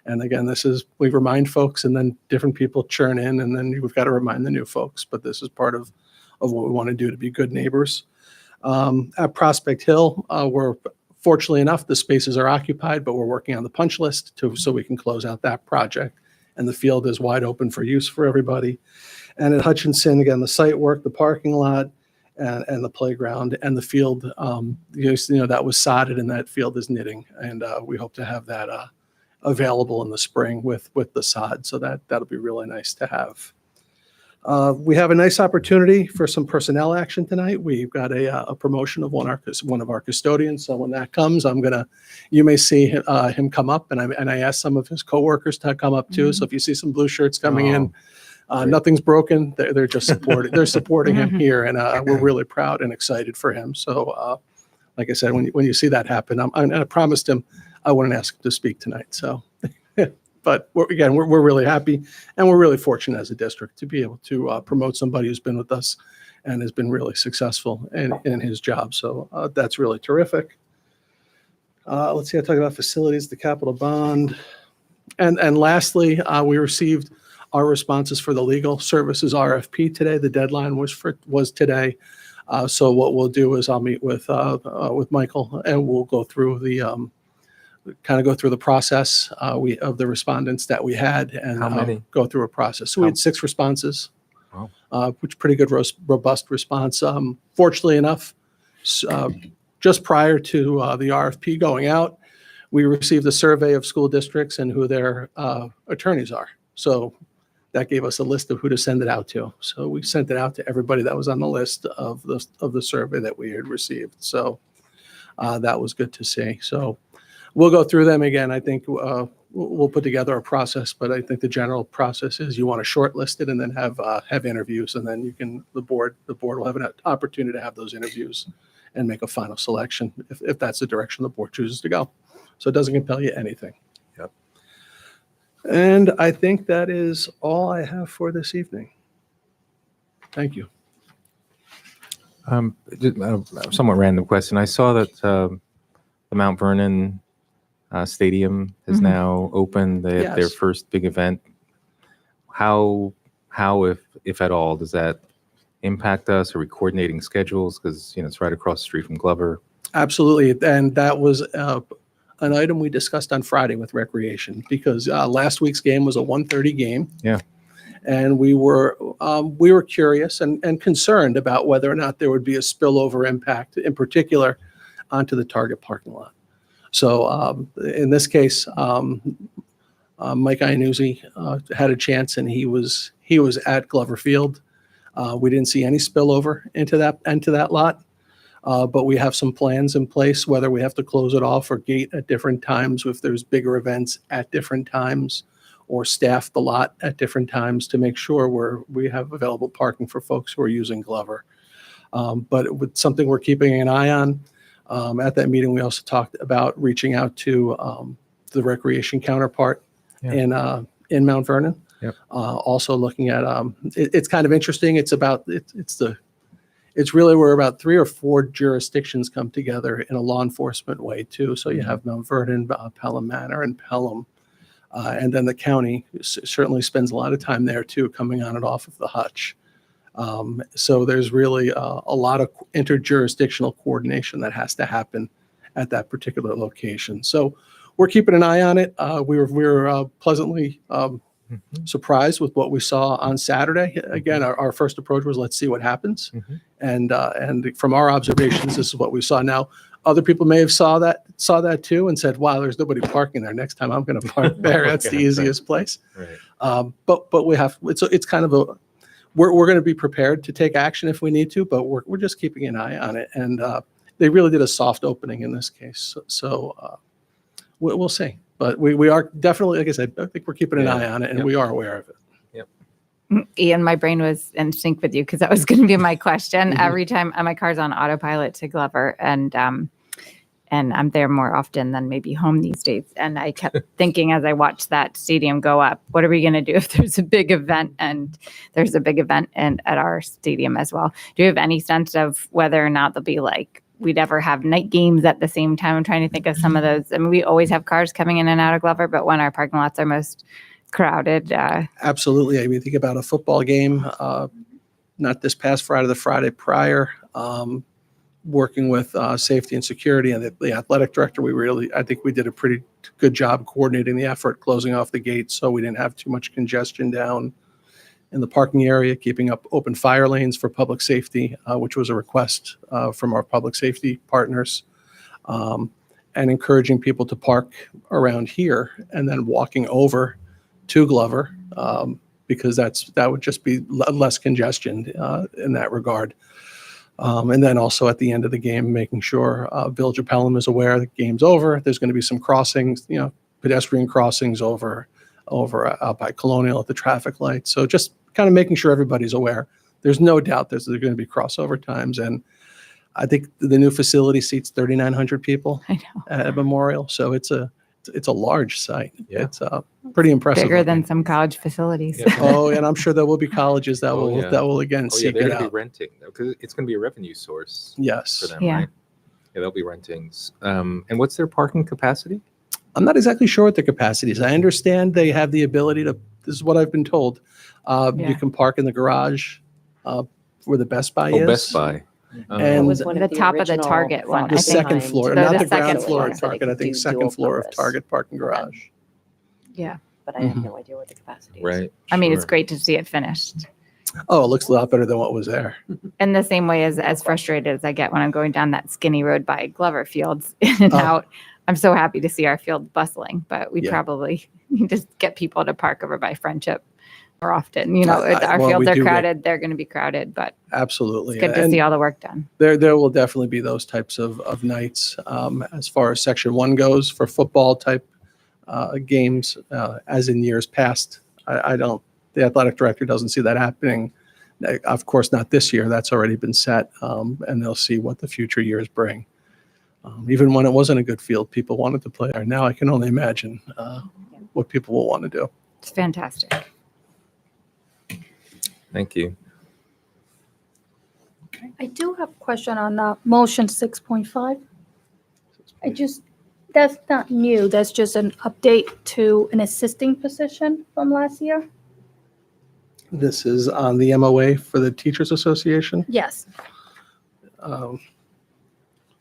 And again, we remind folks, and then different people churn in, and then we've got to remind the new folks. But this is part of what we want to do to be good neighbors. At Prospect Hill, we're fortunately enough, the spaces are occupied, but we're working on the punch list so we can close out that project. And the field is wide open for use for everybody. And at Hutchinson, again, the site work, the parking lot, and the playground and the field, that was sodded, and that field is knitting. And we hope to have that available in the spring with the sod. So that'll be really nice to have. We have a nice opportunity for some personnel action tonight. We've got a promotion of one of our custodians. So when that comes, you may see him come up, and I asked some of his coworkers to come up too. So if you see some blue shirts coming in, nothing's broken. They're just supporting. They're supporting him here, and we're really proud and excited for him. So, like I said, when you see that happen, I promised him I wouldn't ask him to speak tonight. So. But we're really happy, and we're really fortunate as a district to be able to promote somebody who's been with us and has been really successful in his job. So that's really terrific. Let's see, I talked about facilities, the capital bond. And lastly, we received our responses for the legal services RFP today. The deadline was today. So what we'll do is I'll meet with Michael, and we'll go through the process of the respondents that we had, and How many? go through a process. So we had 6 responses, Wow. which pretty good, robust response. Fortunately enough, just prior to the RFP going out, we received a survey of school districts and who their attorneys are. So that gave us a list of who to send it out to. So we sent it out to everybody that was on the list of the survey that we had received. So that was good to see. So we'll go through them again. I think we'll put together a process, but I think the general process is you want to shortlist it and then have interviews, and then the board will have an opportunity to have those interviews and make a final selection if that's the direction the board chooses to go. So it doesn't compel you anything. Yep. And I think that is all I have for this evening. Thank you. Just a somewhat random question. I saw that the Mount Vernon Stadium is now open. They have their Yes. first big event. How if at all, does that impact us? Are we coordinating schedules? Because it's right across the street from Glover. Absolutely. And that was an item we discussed on Friday with Recreation, because last week's game was a 1:30 game. Yeah. And we were curious and concerned about whether or not there would be a spillover impact, in particular, onto the Target parking lot. So in this case, Mike Iannuzzi had a chance, and he was at Glover Field. We didn't see any spillover into that lot, but we have some plans in place, whether we have to close it off or gate at different times if there's bigger events at different times, or staff the lot at different times to make sure we have available parking for folks who are using Glover. But it's something we're keeping an eye on. At that meeting, we also talked about reaching out to the recreation counterpart in Mount Vernon. Yep. Also looking at it's kind of interesting. It's really where about 3 or 4 jurisdictions come together in a law enforcement way too. So you have Mount Vernon, Pelham Manor, and Pelham, and then the county certainly spends a lot of time there too, coming on and off of the Hutch. So there's really a lot of interjurisdictional coordination that has to happen at that particular location. So we're keeping an eye on it. We were pleasantly surprised with what we saw on Saturday. Again, our first approach was, let's see what happens. And from our observations, this is what we saw. Now, other people may have saw that too and said, wow, there's nobody parking there. Next time I'm going to park there. That's the easiest place. Right. But we have, it's kind of we're going to be prepared to take action if we need to, but we're just keeping an eye on it. And they really did a soft opening in this case. So we'll see. But we are definitely, like I said, I think we're keeping an eye on it, and we are aware of it. Ian, my brain was in sync with you because that was going to be my question. Every time my car's on autopilot to Glover, and I'm there more often than maybe home these days. And I kept thinking as I watched that stadium go up, what are we going to do if there's a big event? And there's a big event at our stadium as well. Do you have any sense of whether or not there'll be we'd ever have night games at the same time? I'm trying to think of some of those. I mean, we always have cars coming in and out of Glover, but when our parking lots are most crowded. Absolutely. I mean, think about a football game, not this past Friday, the Friday prior, working with safety and security and the athletic director. I think we did a pretty good job coordinating the effort, closing off the gates so we didn't have too much congestion down in the parking area, keeping up open fire lanes for public safety, which was a request from our public safety partners, and encouraging people to park around here and then walking over to Glover, because that would just be less congestion in that regard. And then also at the end of the game, making sure Village of Pelham is aware the game's over. There's going to be some crossings, pedestrian crossings over out by Colonial at the traffic light. So just kind of making sure everybody's aware. There's no doubt there's going to be crossover times, and I think the new facility seats 3,900 people I know. at Memorial. So it's a large site. Yeah. It's pretty impressive. Bigger than looking. some college facilities. Yeah. Oh, and I'm sure there will be colleges that Oh, will yeah. that will again Oh, yeah, seek they're it going to be out. renting because it's going to be a revenue source for Yes, them, Yeah. right? Yeah, they'll be renting. And what's their parking capacity? I'm not exactly sure what the capacity is. I understand they have the ability to. This is what I've been told. Yeah. You can park in the garage where the Best Buy is. Oh, Best Buy. And That was one The of top of the original Target one, thoughts the I think. second behind floor, So not the the ground second floor of floor. Target. I think Do second dual floor of purpose. Target parking garage. Yeah. But I have Mhm. no idea what the capacity is. Right. I mean, it's sure. great to see it finished. Oh, it looks a lot better than what was there. In the same way as frustrated as I get when I'm going down that skinny road by Glover Fields in and Oh. out. I'm so happy to see our field bustling, but we Yeah. probably need to get people to park over by Friendship more often. Our well, fields we are do get- crowded. They're going to be crowded, but Absolutely. it's good to And see all the work done. there will definitely be those types of nights as far as Section 1 goes for football type games, as in years past. I don't, the athletic director doesn't see that happening. Of course, not this year. That's already been set, and they'll see what the future years bring. Even when it wasn't a good field, people wanted to play there. Now I can only imagine what people will want to do. It's fantastic. Thank you. I do have a question on motion 6.5. That's not new. That's just an update to an assisting position from last year. This is on the MOA for the Teachers Association. Yes.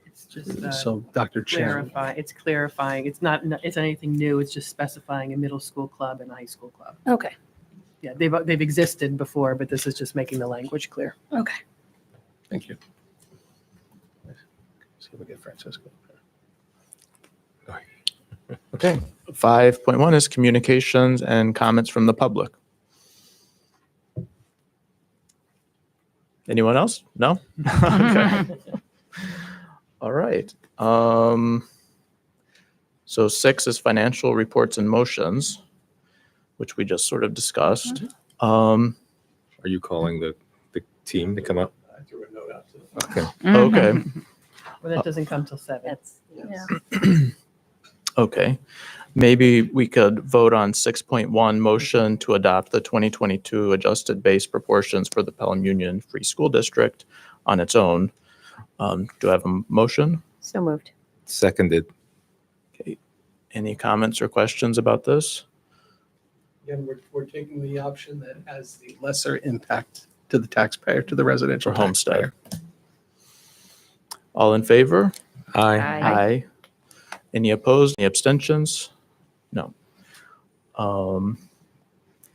It's just So Dr. Chan. it's clarifying. It's not anything new. It's just specifying a middle school club and a high school club. Okay. Yeah, they've existed before, but this is just making the language clear. Okay. Thank you. See if we get Francisco. Okay. 5.1 is communications and comments from the public. Anyone else? No? Okay. All right. So 6 is financial reports and motions, which we just sort of discussed. Are you calling the team to come up? I threw a note out to them. Okay. Okay. Well, that doesn't come till 7. That's, Yeah. Okay. Maybe we could vote on 6.1 motion to adopt the 2022 adjusted base proportions for the Pelham Union Free School District on its own. Do I have a motion? so moved. Seconded. Okay. Any comments or questions about this? Again, we're taking the option that has the lesser impact to the taxpayer, to the residential For homestead. taxpayer. All in favor? Aye. Aye. Any opposed? Any abstentions? No.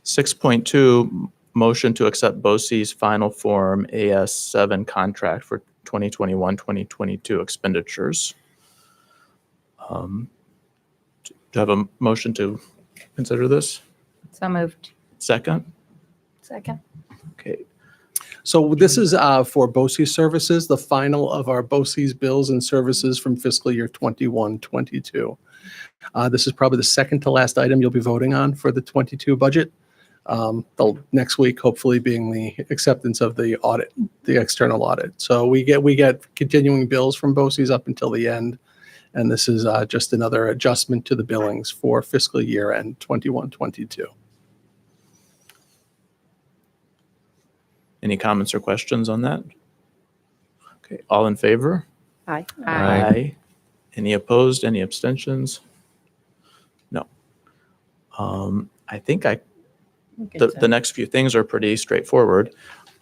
6.2, motion to accept BOCES final form AS7 contract for 2021-2022 expenditures. Do I have a motion to consider this? So moved. Second? Second. Okay. So this is for BOCES services, the final of our BOCES bills and services from fiscal year 21-22. This is probably the second to last item you'll be voting on for the 22 budget. The next week, hopefully being the acceptance of the audit, the external audit. So we get continuing bills from BOCES up until the end. And this is just another adjustment to the billings for fiscal year end 21-22. Any comments or questions on that? Okay, all in favor? Aye. Aye. Any opposed? Any abstentions? No. I think the next few things are pretty straightforward.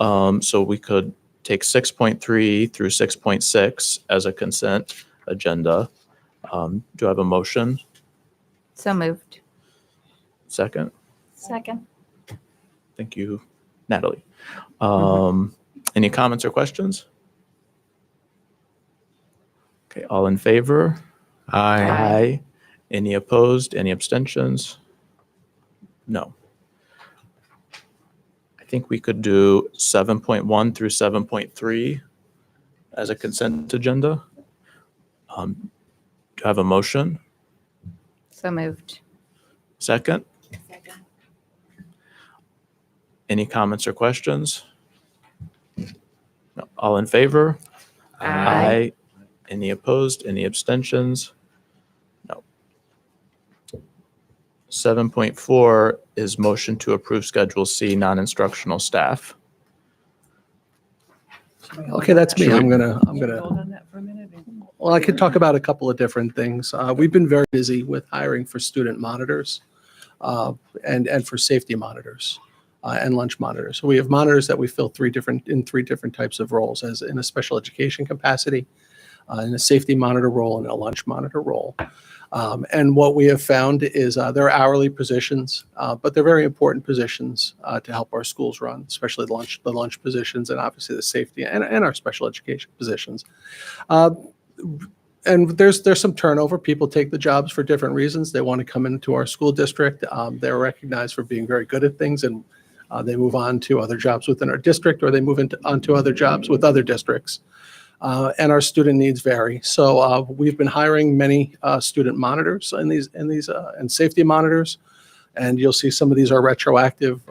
So we could take 6.3 through 6.6 as a consent agenda. Do I have a motion? So moved. Second? Second. Thank you, Natalie. Any comments or questions? Okay, all in favor? Aye. Any opposed? Any abstentions? No. I think we could do 7.1 through 7.3 as a consent agenda. Do I have a motion? So moved. Second? Any comments or questions? No. All in favor? Aye. Any opposed? Any abstentions? No. 7.4 is motion to approve Schedule C, non-instructional staff. Okay, that's me. I'm gonna. Hold on that for a minute. Well, I could talk about a couple of different things. We've been very busy with hiring for student monitors and for safety monitors and lunch monitors. So we have monitors that we fill three different types of roles, as in a special education capacity, in a safety monitor role, and a lunch monitor role. And what we have found is they're hourly positions, but they're very important positions to help our schools run, especially the lunch positions, and obviously the safety and our special education positions. And there's some turnover. People take the jobs for different reasons. They want to come into our school district. They're recognized for being very good at things, and they move on to other jobs within our district, or they move onto other jobs with other districts. And our student needs vary. So we've been hiring many student monitors and safety monitors, and you'll see some of these are retroactive.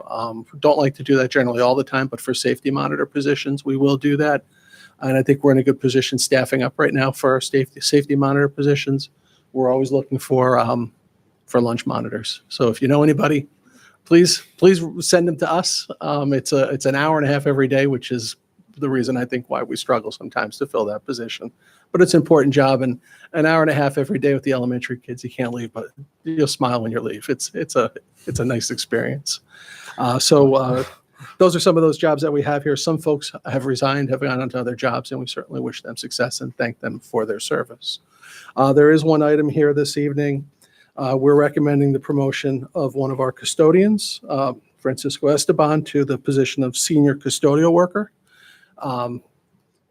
Don't like to do that generally all the time, but for safety monitor positions, we will do that. And I think we're in a good position staffing up right now for our safety monitor positions. We're always looking for lunch monitors. So if you know anybody, please send them to us. It's an hour and a half every day, which is the reason I think why we struggle sometimes to fill that position. But it's an important job, and an hour and a half every day with the elementary kids, you can't leave, but you'll smile when you leave. It's a nice experience. So those are some of those jobs that we have here. Some folks have resigned, have gone on to other jobs, and we certainly wish them success and thank them for their service. There is one item here this evening. We're recommending the promotion of one of our custodians, Francisco Esteban, to the position of senior custodial worker.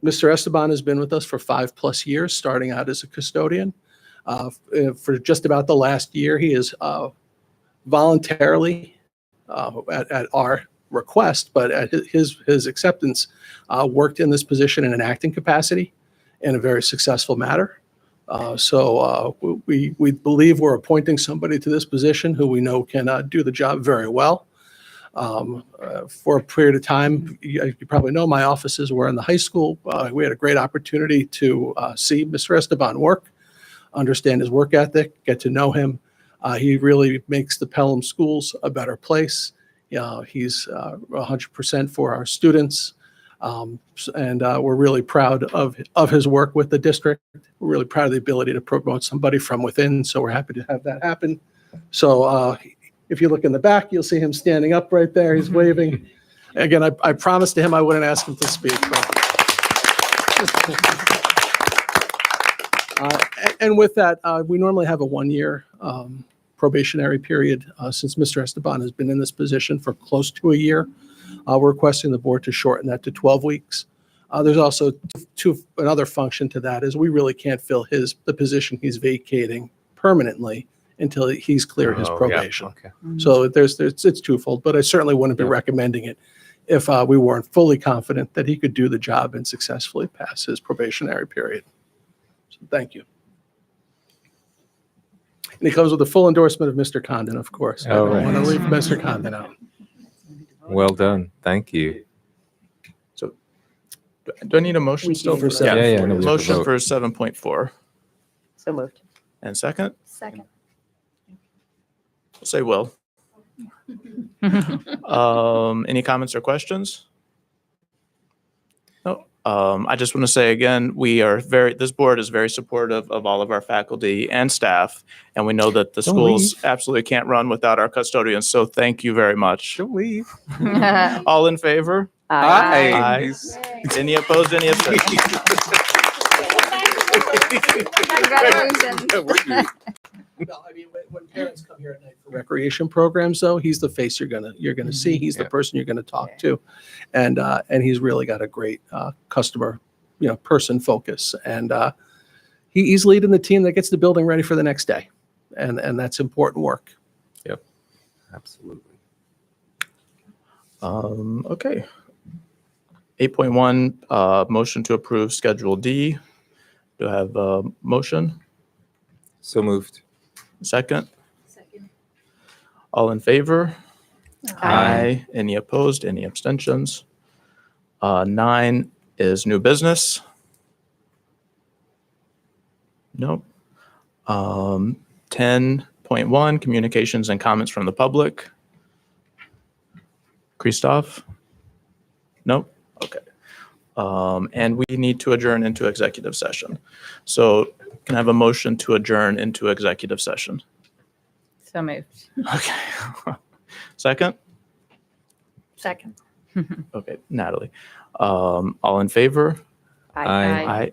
Mr. Esteban has been with us for 5+ years, starting out as a custodian. For just about the last year, he is voluntarily, at our request, but at his acceptance, worked in this position in an acting capacity in a very successful manner. So we believe we're appointing somebody to this position who we know can do the job very well. For a period of time, you probably know my offices were in the high school. We had a great opportunity to see Mr. Esteban work, understand his work ethic, get to know him. He really makes the Pelham schools a better place. He's 100% for our students. And we're really proud of his work with the district. We're really proud of the ability to promote somebody from within. So we're happy to have that happen. So if you look in the back, you'll see him standing up right there. He's waving. Again, I promised him I wouldn't ask him to speak. And with that, we normally have a 1-year probationary period. Since Mr. Esteban has been in this position for close to a year, we're requesting the board to shorten that to 12 weeks. There's also another function to that, is we really can't fill the position he's vacating permanently until he's cleared his probation. Yeah, okay. So it's twofold, but I certainly wouldn't be recommending it if we weren't fully confident that he could do the job and successfully pass his probationary period. So thank you. And he comes with the full endorsement of Mr. Condon, of course. I don't want to leave Mr. Condon out. Well done. Thank you. So do I need a motion We still do. for Yeah, 7? yeah, no, we have to Motion vote. for 7.4. So moved. And second? Second. We'll say will. Any comments or questions? No. I just want to say again, this board is very supportive of all of our faculty and staff, and we know that the Don't schools absolutely can't run without our custodians. So thank you very much. Don't leave. All in favor? Aye. Any opposed? Any abstentions? Congratulations. No, I mean, when parents come here at night for recreation programs, though, he's the face you're gonna see. He's the person you're gonna talk to, and he's really got a great customer, person focus, and he's leading the team that gets the building ready for the next day, and that's important work. Yep. Absolutely. Okay. 8.1, motion to approve Schedule D. Do I have a motion? So moved. Second? All in favor? Aye. Any opposed? Any abstentions? 9 is new business. Nope. 10.1, communications and comments from the public. Christoph? Nope. Okay. And we need to adjourn into executive session. So can I have a motion to adjourn into executive session? So moved. Okay. Second? Second. Okay, Natalie. All in favor? Aye. Aye.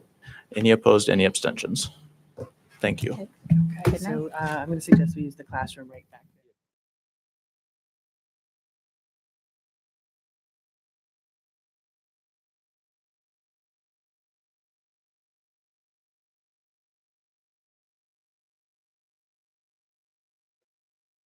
Any opposed? Any abstentions? Thank you. Okay, so I'm going to suggest we use the classroom right back.